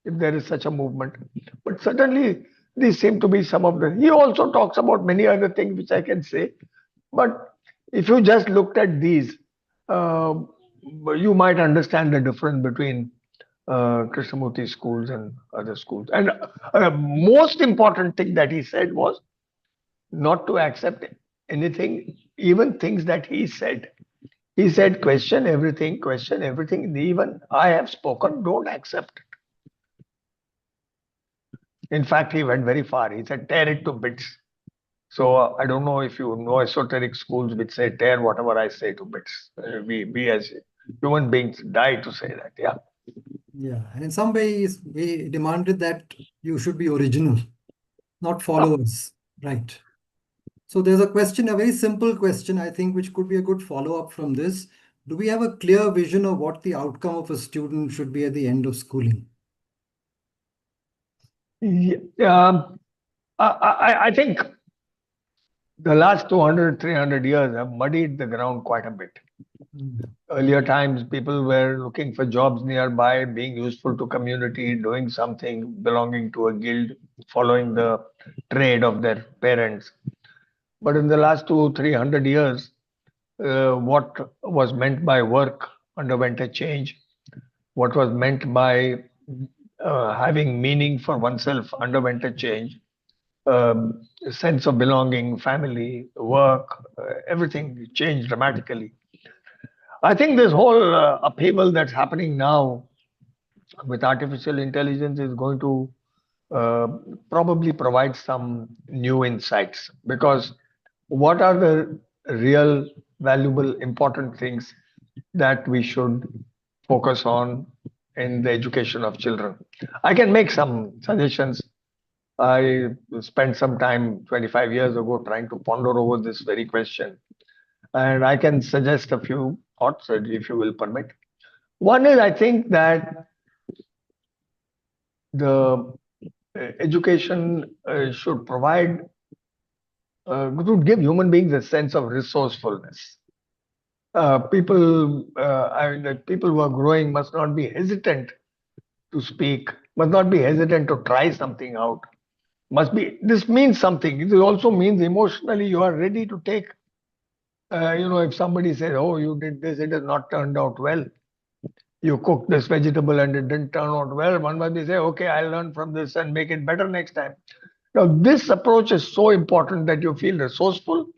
if there is such a movement. But certainly, these seem to be some of the. He also talks about many other things which I can say. But if you just looked at these, uh, you might understand the difference between Krishnamurti schools and other schools. And most important thing that he said was not to accept anything, even things that he said. He said, question everything. Even I have spoken, don't accept it. In fact, he went very far. He said, tear it to bits. So I don't know if you know esoteric schools which say, tear whatever I say to bits. We as human beings die to say that. Yeah. Yeah, and in some ways, we demanded that you should be original, not followers, right? So there's a question, a very simple question, I think, which could be a good follow-up from this. Do we have a clear vision of what the outcome of a student should be at the end of schooling? Yeah, I think the last 200, 300 years have muddied the ground quite a bit. Earlier times, people were looking for jobs nearby, being useful to community, doing something, belonging to a guild, following the trade of their parents. But in the last 200, 300 years, what was meant by work underwent a change. What was meant by having meaning for oneself underwent a change. Sense of belonging, family, work, everything changed dramatically. I think this whole upheaval that's happening now with artificial intelligence is going to uh, probably provide some new insights, because what are the real valuable important things that we should focus on in the education of children? I can make some suggestions. I spent some time 25 years ago trying to ponder over this very question, and I can suggest a few thoughts if you will permit. One is, I think that the education should provide, should give human beings a sense of resourcefulness. I mean, like people who are growing must not be hesitant to speak, must not be hesitant to try something out. Must be, this means something. It also means emotionally you are ready to take. If somebody says, "Oh, you did this, it has not turned out well. You cooked this vegetable and it didn't turn out well," one must be say, "Okay, I'll learn from this and make it better next time." Now, this approach is so important that you feel resourceful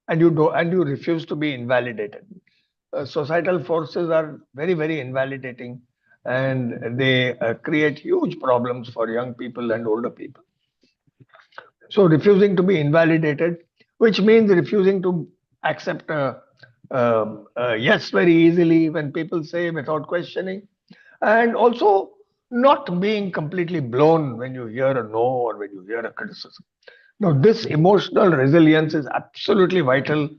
and you refuse to be invalidated. societal forces are very, very invalidating, and they create huge problems for young people and older people. So refusing to be invalidated, which means refusing to accept a yes very easily when people say without questioning, and also not being completely blown when you hear a no or when you hear a criticism. Now, this emotional resilience is absolutely vital,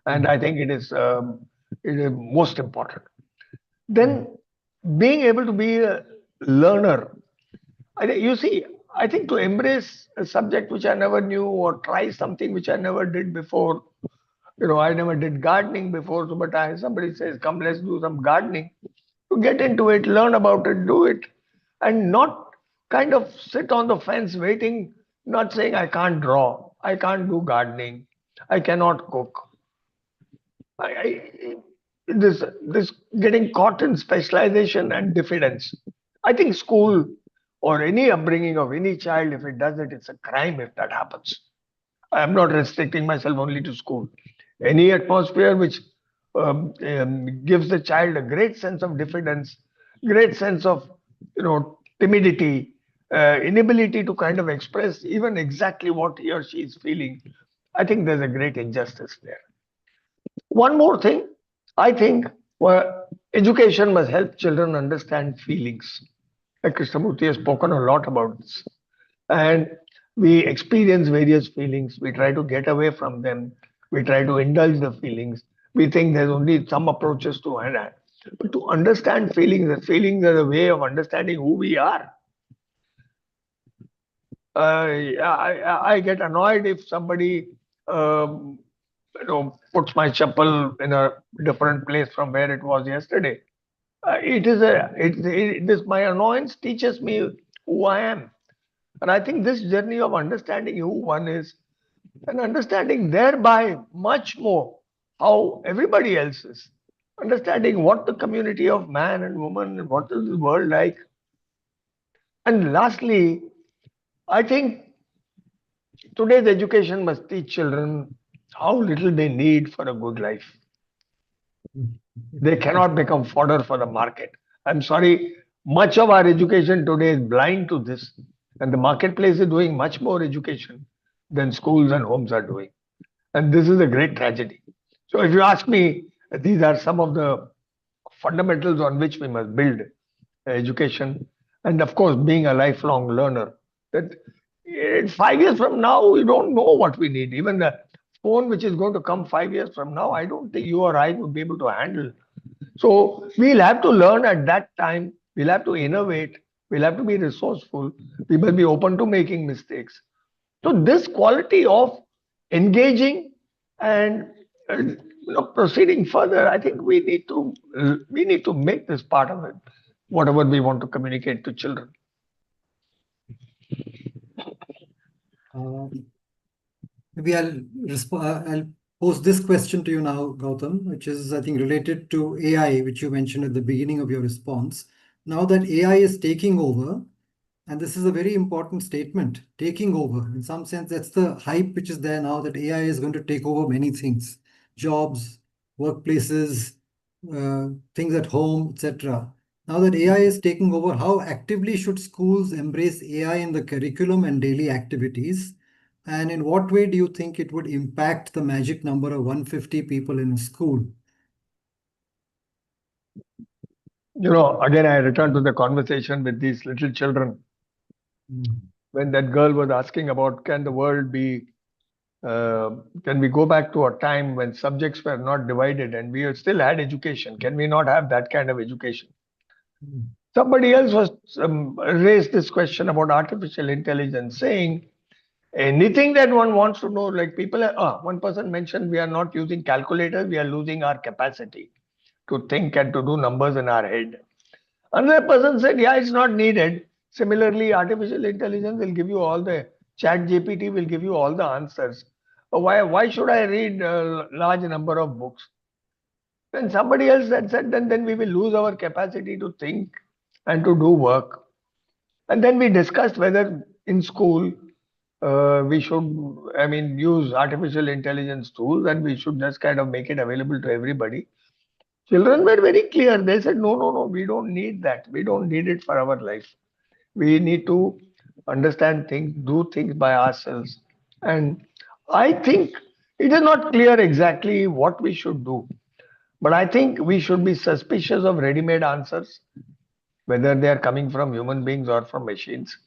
and I think it is most important. Then, being able to be a learner, you see, I think to embrace a subject which I never knew or try something which I never did before. I never did gardening before, so but somebody says, "Come, let's do some gardening." To get into it, learn about it, do it, and not kind of sit on the fence waiting, not saying I can't draw, I can't do gardening, I cannot cook. I, this getting caught in specialization and diffidence. I think school or any upbringing of any child, if it does it, it's a crime if that happens. I am not restricting myself only to school. Any atmosphere which gives the child a great sense of diffidence, great sense of timidity, inability to kind of express even exactly what he or she is feeling. I think there's a great injustice there. One more thing, I think education must help children understand feelings. Krishnamurti has spoken a lot about this. And we experience various feelings. We try to get away from them. We try to indulge the feelings. We think there's only some approaches to handle. But to understand feelings are a way of understanding who we are. I get annoyed if somebody puts my chapel in a different place from where it was yesterday. This my annoyance teaches me who I am, and I think this journey of understanding who one is and understanding thereby much more how everybody else is, understanding what the community of man and woman and what is the world like, and lastly, I think today's education must teach children how little they need for a good life. They cannot become fodder for the market. I'm sorry, much of our education today is blind to this, and the marketplace is doing much more education than schools and homes are doing. And this is a great tragedy. So, if you ask me, these are some of the fundamentals on which we must build education. And of course, being a lifelong learner, that 5 years from now, we don't know what we need. Even the phone which is going to come 5 years from now, I don't think you or I would be able to handle. So we'll have to learn at that time. We'll have to innovate. We'll have to be resourceful. We must be open to making mistakes. So this quality of engaging and proceeding further, I think we need to make this part of it, whatever we want to communicate to children. Maybe I'll pose this question to you now, Gautam, which is, I think, related to AI, which you mentioned at the beginning of your response. Now that AI is taking over, and this is a very important statement, taking over. In some sense, that's the hype which is there now, that AI is going to take over many things, jobs, workplaces, things at home, etc. Now that AI is taking over, how actively should schools embrace AI in the curriculum and daily activities? And in what way do you think it would impact the magic number of 150 people in a school? Again, I return to the conversation with these little children. When that girl was asking about can we go back to a time when subjects were not divided and we still had education? Can we not have that kind of education? Somebody else was raised this question about artificial intelligence, saying anything that one wants to know, like one person mentioned, we are not using calculators, we are losing our capacity to think and to do numbers in our head. Another person said, yeah, it's not needed. Similarly, artificial intelligence will give you all the chat GPT will give you all the answers. Why should I read a large number of books? Then somebody else had said, then we will lose our capacity to think and to do work. And then we discussed whether in school we should, use artificial intelligence tools and we should just kind of make it available to everybody. Children were very clear. They said, no, no, no, we don't need that. We don't need it for our life. We need to understand things, do things by ourselves. And I think it is not clear exactly what we should do. But I think we should be suspicious of ready made answers, whether they are coming from human beings or from machines.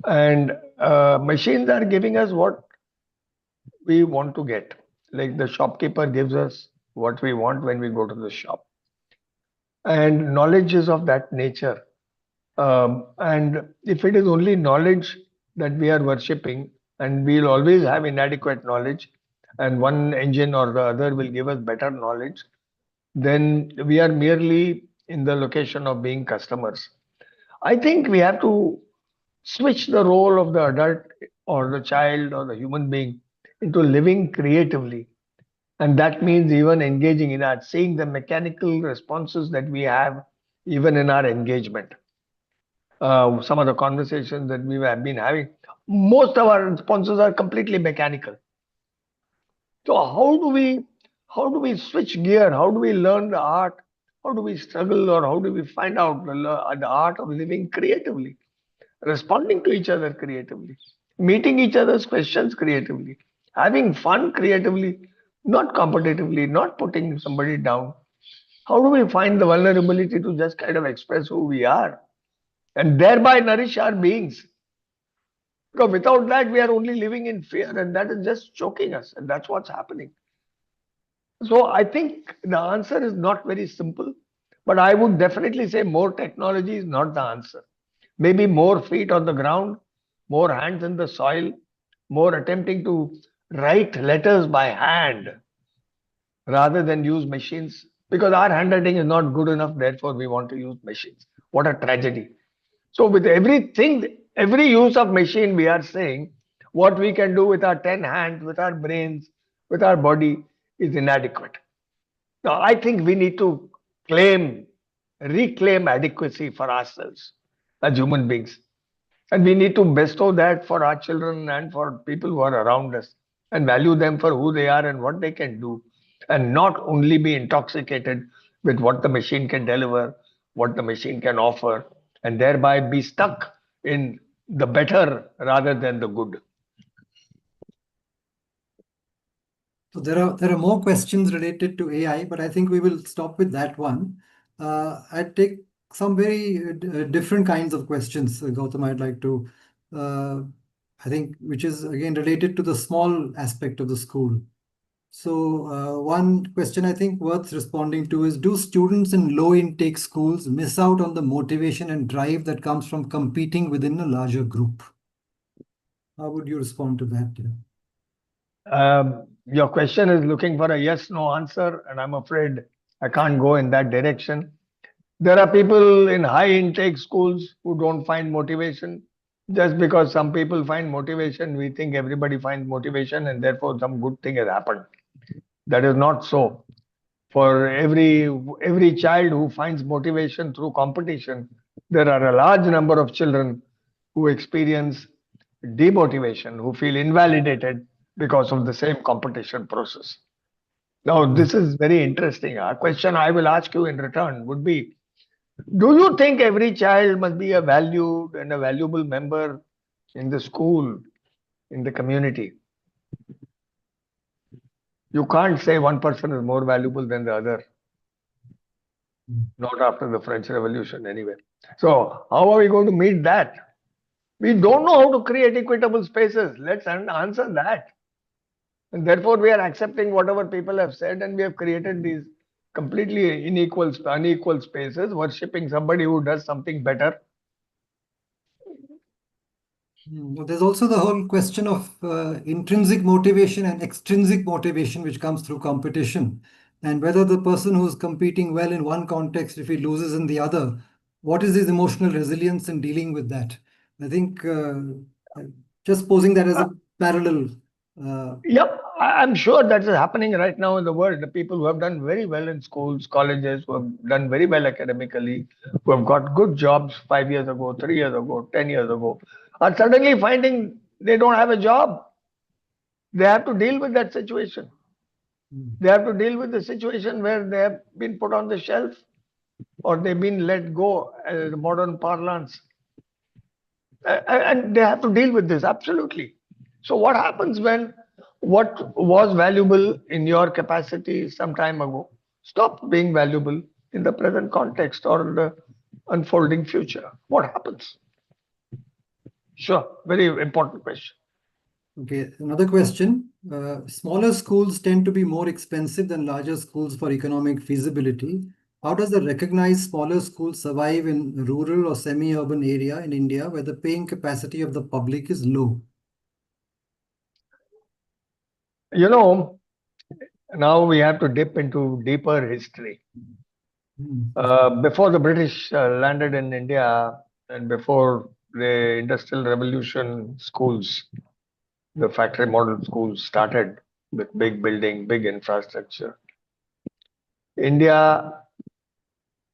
And machines are giving us what we want to get. Like the shopkeeper gives us what we want when we go to the shop. And knowledge is of that nature. And if it is only knowledge that we are worshipping, and we'll always have inadequate knowledge, and one engine or the other will give us better knowledge, then we are merely in the location of being customers. I think we have to switch the role of the adult or the child or the human being into living creatively. And that means even engaging in art, seeing the mechanical responses that we have even in our engagement. Some of the conversations that we have been having, most of our responses are completely mechanical. So how do we switch gear? How do we learn the art? How do we struggle or how do we find out the art of living creatively, responding to each other creatively, meeting each other's questions creatively, having fun creatively, not competitively, not putting somebody down? How do we find the vulnerability to just kind of express who we are and thereby nourish our beings? Because without that, we are only living in fear, and that is just choking us, and that's what's happening. So I think the answer is not very simple, but I would definitely say more technology is not the answer. Maybe more feet on the ground, more hands in the soil, more attempting to write letters by hand rather than use machines, because our handwriting is not good enough, therefore we want to use machines. What a tragedy. So with everything, every use of machine, we are saying what we can do with our 10 hands, with our brains, with our body is inadequate. Now, I think we need to claim, reclaim adequacy for ourselves as human beings. And we need to bestow that for our children and for people who are around us and value them for who they are and what they can do. And not only be intoxicated with what the machine can deliver, what the machine can offer, and thereby be stuck in the better rather than the good. So there are more questions related to AI, but I think we will stop with that one. I take some very different kinds of questions, Gautam. I'd like to, I think, which is again related to the small aspect of the school. So one question I think worth responding to is, do students in low intake schools miss out on the motivation and drive that comes from competing within a larger group? How would you respond to that? Your question is looking for a yes no answer, and I'm afraid I can't go in that direction. There are people in high intake schools who don't find motivation. Just because some people find motivation, we think everybody finds motivation and therefore some good thing has happened. That is not so. For every child who finds motivation through competition, there are a large number of children who experience demotivation, who feel invalidated because of the same competition process. Now, this is very interesting. A question I will ask you in return would be, do you think every child must be a valued and a valuable member in the school, in the community? You can't say one person is more valuable than the other, not after the French Revolution, anyway. So, how are we going to meet that? We don't know how to create equitable spaces. Let's answer that. And therefore, we are accepting whatever people have said, and we have created these completely unequal spaces, worshipping somebody who does something better. There's also the whole question of intrinsic motivation and extrinsic motivation, which comes through competition. And whether the person who's competing well in one context, if he loses in the other, what is his emotional resilience in dealing with that? I think just posing that as a parallel. Yep, I'm sure that is happening right now in the world. The people who have done very well in schools, colleges, who have done very well academically, who have got good jobs 5 years ago, 3 years ago, 10 years ago, are suddenly finding they don't have a job. They have to deal with that situation. They have to deal with the situation where they have been put on the shelf or they've been let go, as modern parlance. And they have to deal with this, absolutely. So, what happens when what was valuable in your capacity some time ago stops being valuable in the present context or the unfolding future? What happens? Sure, very important question. Okay, another question. Smaller schools tend to be more expensive than larger schools for economic feasibility. How does the recognized smaller school survive in rural or semi-urban area in India where the paying capacity of the public is low? You know, now we have to dip into deeper history. Before the British landed in India and before the Industrial Revolution schools, the factory model schools started with big building, big infrastructure. India,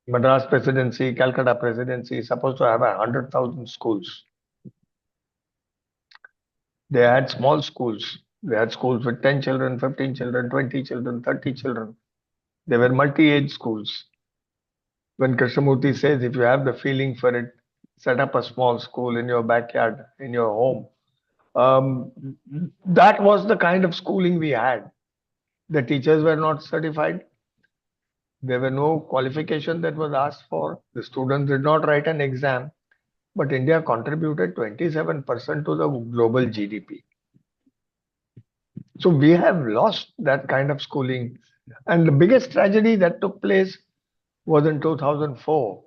Madras Presidency, Calcutta Presidency is supposed to have 100,000 schools. They had small schools. They had schools with 10 children, 15 children, 20 children, 30 children. They were multi-age schools. When Krishnamurti says, if you have the feeling for it, set up a small school in your backyard, in your home. That was the kind of schooling we had. The teachers were not certified. There were no qualification that was asked for. The students did not write an exam. But India contributed 27% to the global GDP. So we have lost that kind of schooling. And the biggest tragedy that took place was in 2004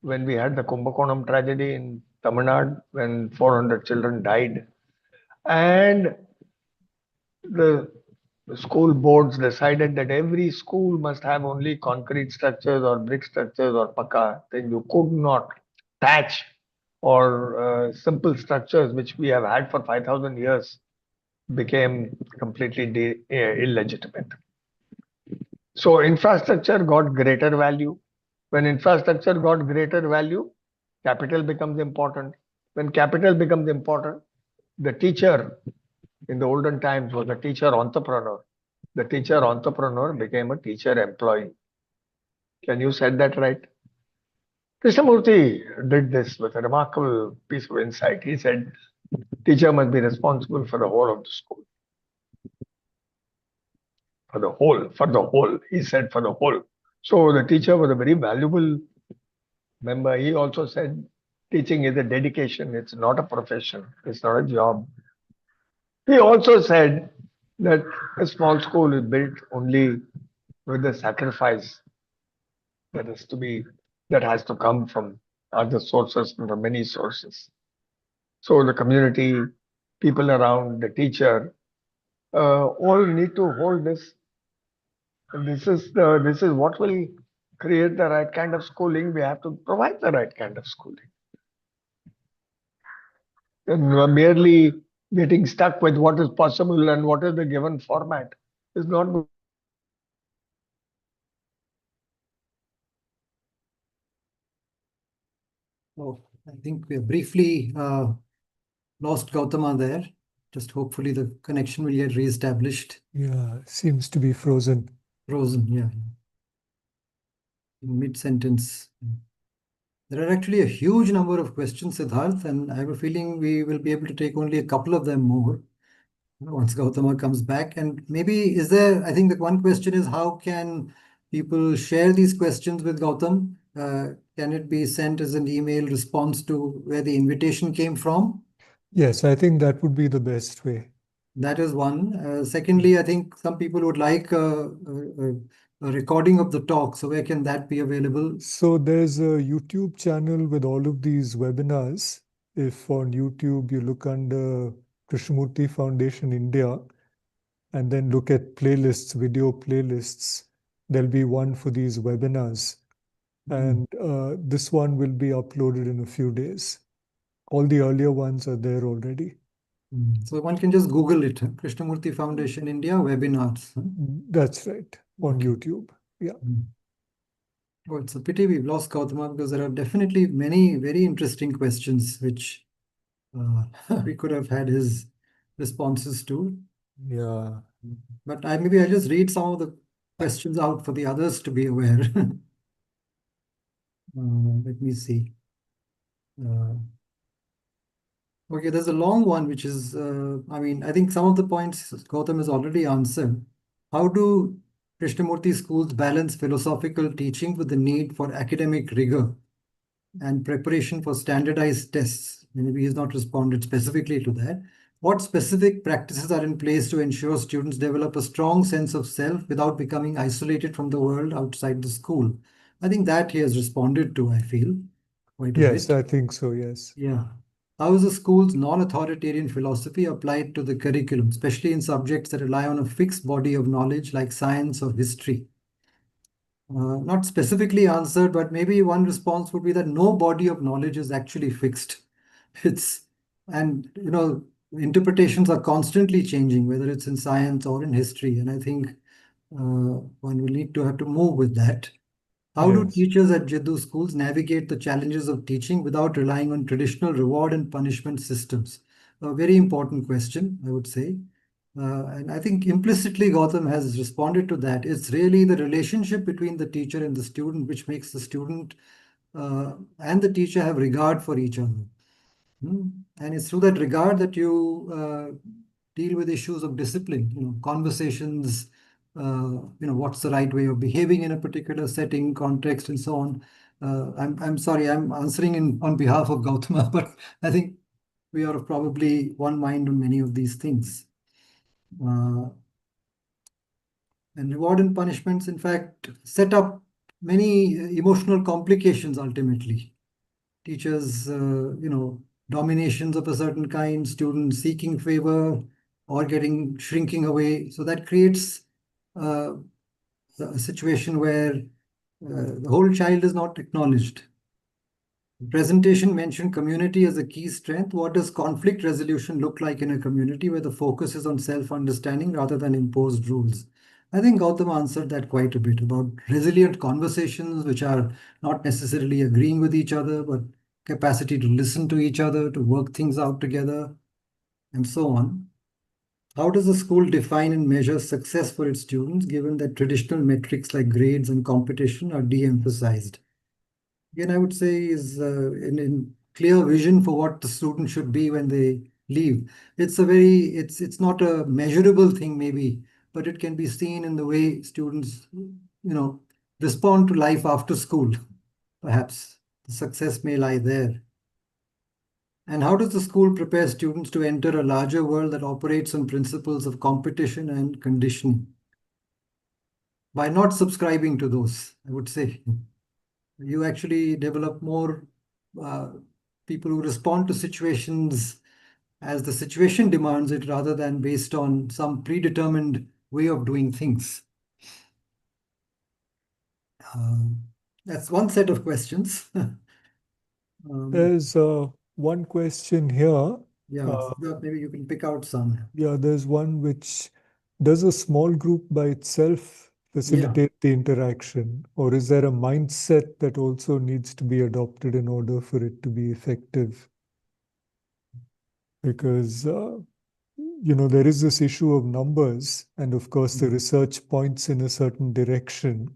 when we had the Kumbakonam tragedy in Tamil Nadu when 400 children died. And the school boards decided that every school must have only concrete structures or brick structures or pakka. Then you could not thatch or simple structures which we have had for 5,000 years became completely illegitimate. So infrastructure got greater value. When infrastructure got greater value, capital becomes important. When capital becomes important, the teacher in the olden times was a teacher entrepreneur. The teacher entrepreneur became a teacher employee. Can you set that right? Krishnamurti did this with a remarkable piece of insight. He said, teacher must be responsible for the whole of the school. For the whole. He said for the whole. So the teacher was a very valuable member. He also said teaching is a dedication. It's not a profession. It's not a job. He also said that a small school is built only with the sacrifice that has to come from other sources, from many sources. So the community, people around, the teacher, all need to hold this. And this is what will create the right kind of schooling. We have to provide the right kind of schooling. And merely getting stuck with what is possible and what is the given format is not. Oh, I think we have briefly lost Gautama there. Just hopefully the connection will get reestablished. Yeah, seems to be frozen. Frozen, yeah. In mid-sentence. There are actually a huge number of questions, Siddharth, and I have a feeling we will be able to take only a couple of them more once Gautama comes back. And maybe I think that one question is how can people share these questions with Gautam? Can it be sent as an email response to where the invitation came from? Yes, I think that would be the best way. That is one. Secondly, I think some people would like a recording of the talk. So where can that be available? So there's a YouTube channel with all of these webinars. If on YouTube you look under Krishnamurti Foundation India and then look at playlists, video playlists, there'll be one for these webinars. And this one will be uploaded in a few days. All the earlier ones are there already. So one can just Google it, Krishnamurti Foundation India webinars. That's right, on Okay. YouTube. Yeah. Oh, it's a pity we've lost Gautama because there are definitely many very interesting questions which we could have had his responses to. Yeah. But maybe I'll just read some of the questions out for the others to be aware. Let me see. Okay, there's a long one, which is, I think some of the points Gautam has already answered. How do Krishnamurti schools balance philosophical teaching with the need for academic rigor and preparation for standardized tests? Maybe he's not responded specifically to that. What specific practices are in place to ensure students develop a strong sense of self without becoming isolated from the world outside the school? I think that he has responded to, I feel, quite a Yes, bit. I think so, yes. Yeah. How is the school's non-authoritarian philosophy applied to the curriculum, especially in subjects that rely on a fixed body of knowledge like science or history? Not specifically answered, but maybe one response would be that no body of knowledge is actually fixed. It's, and interpretations are constantly changing, whether it's in science or in history. And I think one will need to have to move with that. How do Yes. teachers at Jiddu schools navigate the challenges of teaching without relying on traditional reward and punishment systems? A very important question, I would say. And I think implicitly Gautam has responded to that. It's really the relationship between the teacher and the student which makes the student and the teacher have regard for each other. And it's through that regard that you deal with issues of discipline, conversations, what's the right way of behaving in a particular setting, context, and so on. I'm sorry, I'm answering on behalf of Gautama, but I think we are of probably one mind on many of these things. And reward and punishments, in fact, set up many emotional complications ultimately. Teachers, dominations of a certain kind, students seeking favor or getting shrinking away. So that creates a situation where the whole child is not acknowledged. The presentation mentioned community as a key strength. What does conflict resolution look like in a community where the focus is on self-understanding rather than imposed rules? I think Gautam answered that quite a bit about resilient conversations, which are not necessarily agreeing with each other, but capacity to listen to each other, to work things out together, and so on. How does the school define and measure success for its students, given that traditional metrics like grades and competition are de-emphasized? Again, I would say is in clear vision for what the student should be when they leave. It's not a measurable thing maybe, but it can be seen in the way students, respond to life after school. Perhaps the success may lie there. And how does the school prepare students to enter a larger world that operates on principles of competition and conditioning? By not subscribing to those, I would say. You actually develop more people who respond to situations as the situation demands it rather than based on some predetermined way of doing things. That's one set of questions. There's one question here. Yeah, maybe you can pick out some. Yeah, there's one which, does a small group by itself facilitate the interaction, or is there a mindset that also needs to be adopted in order for it to be effective? Because, there is this issue of numbers, and of course, the research points in a certain direction,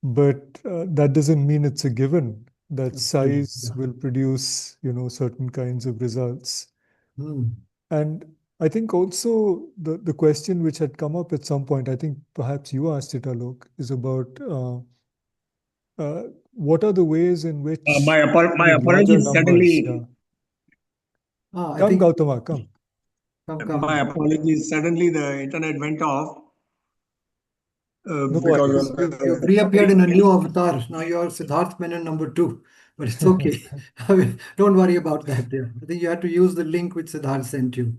but that doesn't mean it's a given that size will produce, certain kinds of results. And I think also the question which had come up at some point, I think perhaps you asked it, Alok, is about what are the ways in which My with larger apologies. numbers, Suddenly, I come, think Gautama, come. my apologies. Suddenly, the internet went off No because worries. of you've reappeared in a new avatar. Now you're Siddharth Menon #2, but it's okay. Don't worry about that. There, I think you had to use the link which Siddharth sent you.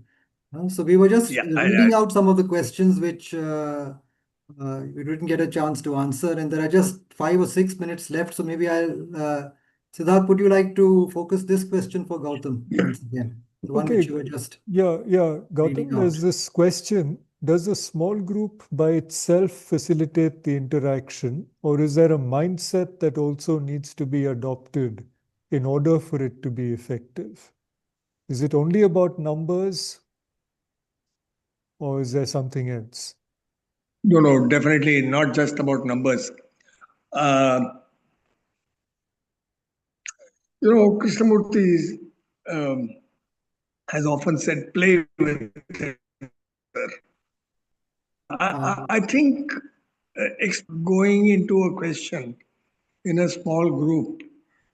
So we were just yeah. reading out some of the questions which we didn't get a chance to answer, and there are just 5 or 6 minutes left. So maybe Siddharth, would you like to focus this question for Gautam once again? The one which you were just Yeah, reading Gautam, out. there's this question. Does a small group by itself facilitate the interaction, or is there a mindset that also needs to be adopted in order for it to be effective? Is it only about numbers, or is there something else? No, definitely not just about numbers. Krishnamurti um, has often said, play with it. I think going into a question in a small group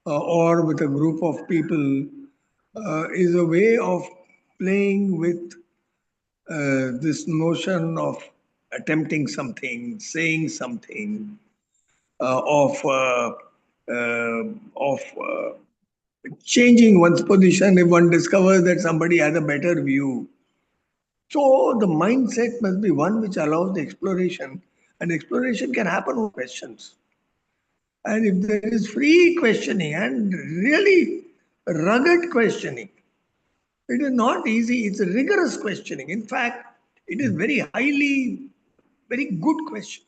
or with a group of people is a way of playing with this notion of attempting something, saying something, of changing one's position if one discovers that somebody has a better view. So the mindset must be one which allows the exploration, and exploration can happen with questions. And if there is free questioning and really rugged questioning, it is not easy. It's a rigorous questioning. In fact, it is very good question.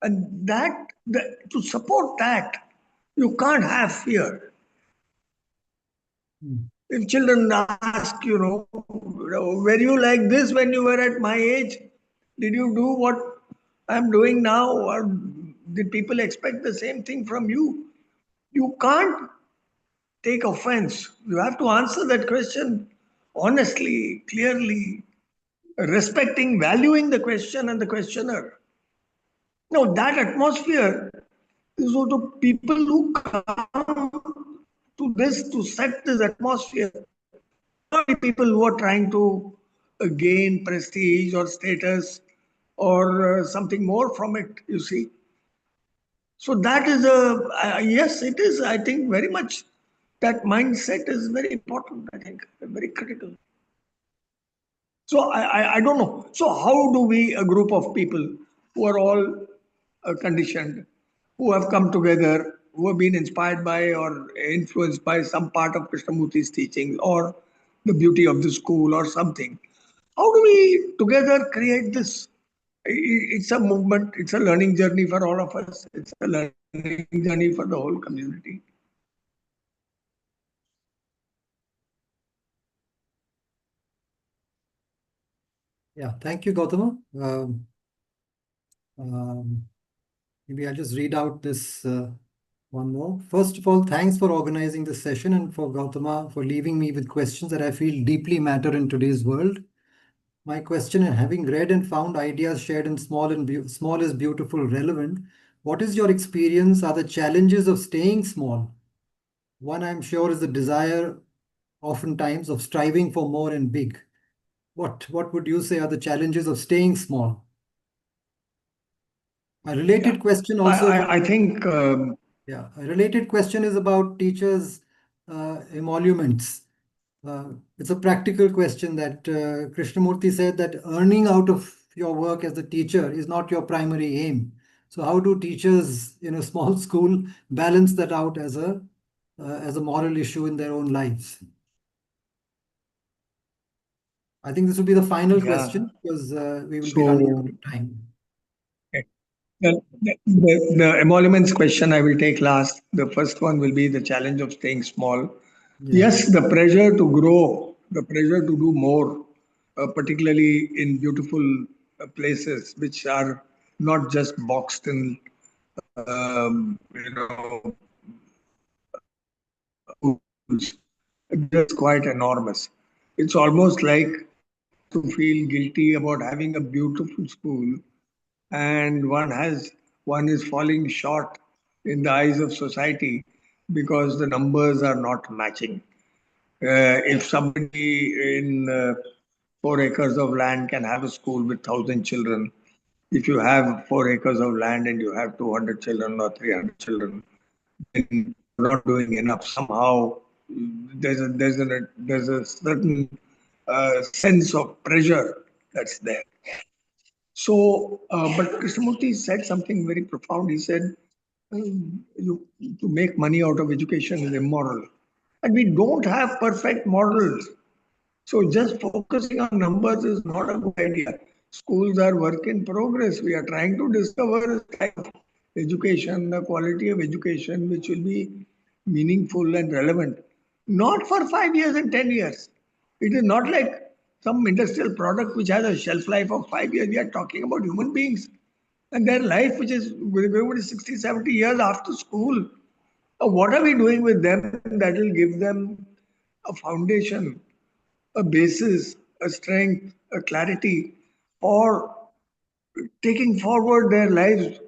And to support that, you can't have fear. If children ask, were you like this when you were at my age? Did you do what I'm doing now? Or did people expect the same thing from you? You can't take offense. You have to answer that question honestly, clearly, respecting, valuing the question and the questioner. No, that atmosphere is also people who come to this to set this atmosphere. Not the people who are trying to gain prestige or status or something more from it, you see. So that is yes, it is, I think, very much that mindset is very important, I think, very critical. So I don't know. So how do we, a group of people who are all conditioned, who have come together, who have been inspired by or influenced by some part of Krishnamurti's teaching or the beauty of the school or something, how do we together create this? It's a movement, it's a learning journey for all of us, it's a learning journey for the whole community. Yeah, thank you, Gautama. Maybe I'll just read out this one more. First of all, thanks for organizing this session and for Gautama for leaving me with questions that I feel deeply matter in today's world. My question, having read and found ideas shared in small is beautiful, relevant, what is your experience are the challenges of staying small? One I'm sure is the desire oftentimes of striving for more and big. What would you say are the challenges of staying small? A related question also. I think. Yeah, a related question is about teachers' emoluments. It's a practical question that Krishnamurti said that earning out of your work as a teacher is not your primary aim. So how do teachers in a small school balance that out as a moral issue in their own lives? I think this will be the final question because we will be running out of time. The emoluments question I will take last. The first one will be the challenge of staying small. Yeah. Yes, the pressure to grow, the pressure to do more, particularly in beautiful places which are not just boxed in, it's quite enormous. It's almost like to feel guilty about having a beautiful school and one is falling short in the eyes of society because the numbers are not matching. If somebody in 4 acres of land can have a school with 1,000 children, if you have 4 acres of land and you have 200 children or 300 children, then you're not doing enough. Somehow, there's a certain sense of pressure that's there. So, but Krishnamurti said something very profound. He said, to make money out of education is immoral. And we don't have perfect models. So just focusing on numbers is not a good idea. Schools are work in progress. We are trying to discover a type of education, the quality of education, which will be meaningful and relevant. Not for 5 years and 10 years. It is not like some industrial product which has a shelf life of 5 years. We are talking about human beings and their life, which is going to 60, 70 years after school. What are we doing with them that will give them a foundation, a basis, a strength, a clarity for taking forward their lives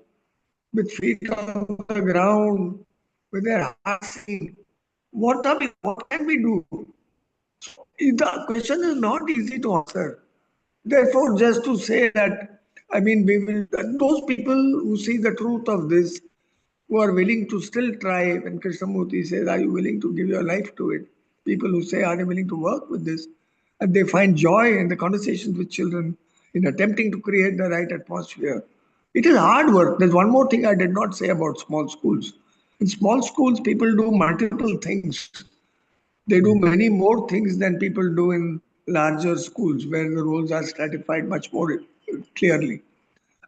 with feet on the ground, with their hearts singing? What can we do? The question is not easy to answer. Therefore, just to say that, I mean, we will, those people who see the truth of this, who are willing to still try, when Krishnamurti says, are you willing to give your life to it? People who say, are you willing to work with this? And they find joy in the conversations with children in attempting to create the right atmosphere. It is hard work. There's one more thing I did not say about small schools. In small schools, people do multiple things. They do many more things than people do in larger schools where the roles are stratified much more clearly.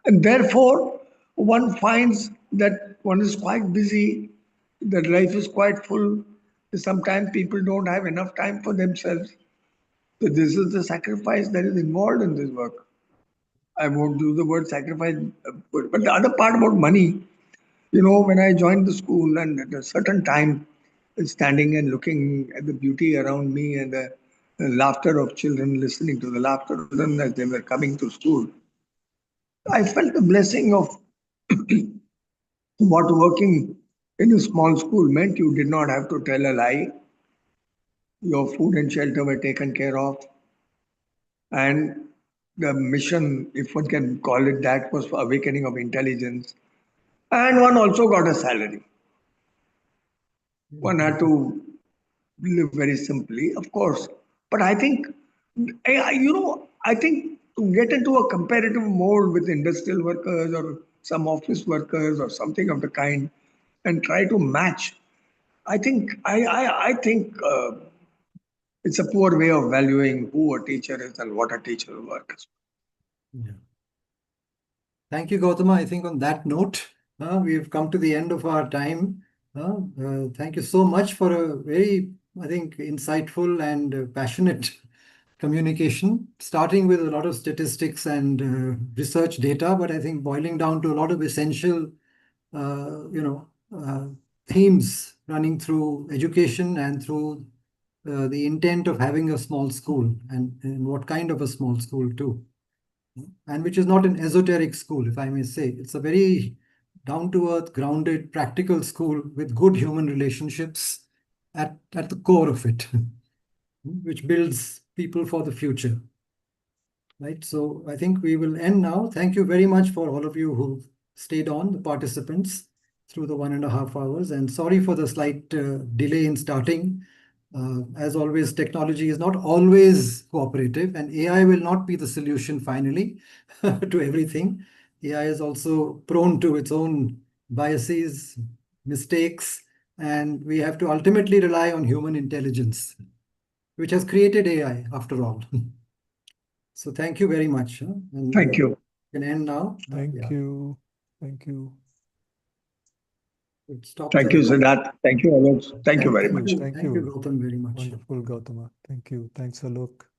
And therefore, one finds that one is quite busy, that life is quite full. Sometimes people don't have enough time for themselves. So this is the sacrifice that is involved in this work. I won't use the word sacrifice, but the other part about money, when I joined the school and at a certain time, standing and looking at the beauty around me and the laughter of children, listening to the laughter of them as they were coming to school, I felt the blessing of what working in a small school meant. You did not have to tell a lie. Your food and shelter were taken care of. And the mission, if one can call it that, was for awakening of intelligence. And one also got a salary. One had to live very simply, of course. But I think, I think to get into a comparative mode with industrial workers or some office workers or something of the kind and try to match, I think I think it's a poor way of valuing who a teacher is and what a teacher work is. Yeah. Thank you, Gautama. I think on that note, we've come to the end of our time. Thank you so much for a very, I think, insightful and passionate communication, starting with a lot of statistics and research data, but I think boiling down to a lot of essential, themes running through education and through the intent of having a small school and what kind of a small school too. And which is not an esoteric school, if I may say. It's a very down-to-earth, grounded, practical school with good human relationships at the core of it, which builds people for the future. Right. So I think we will end now. Thank you very much for all of you who stayed on, the participants, through the 1.5 hours. And sorry for the slight delay in starting. As always, technology is not always cooperative, and AI will not be the solution finally to everything. AI is also prone to its own biases, mistakes, and we have to ultimately rely on human intelligence, which has created AI after all. So thank you very much. And Thank you. Can end now. Thank Yeah. you. Thank you. Stop Thank you, Siddharth. Thank you, Alok. Thank you very much. Thank Thank you, you. Gautam, very much. Wonderful, Gautama. Thank you. Thanks, Alok.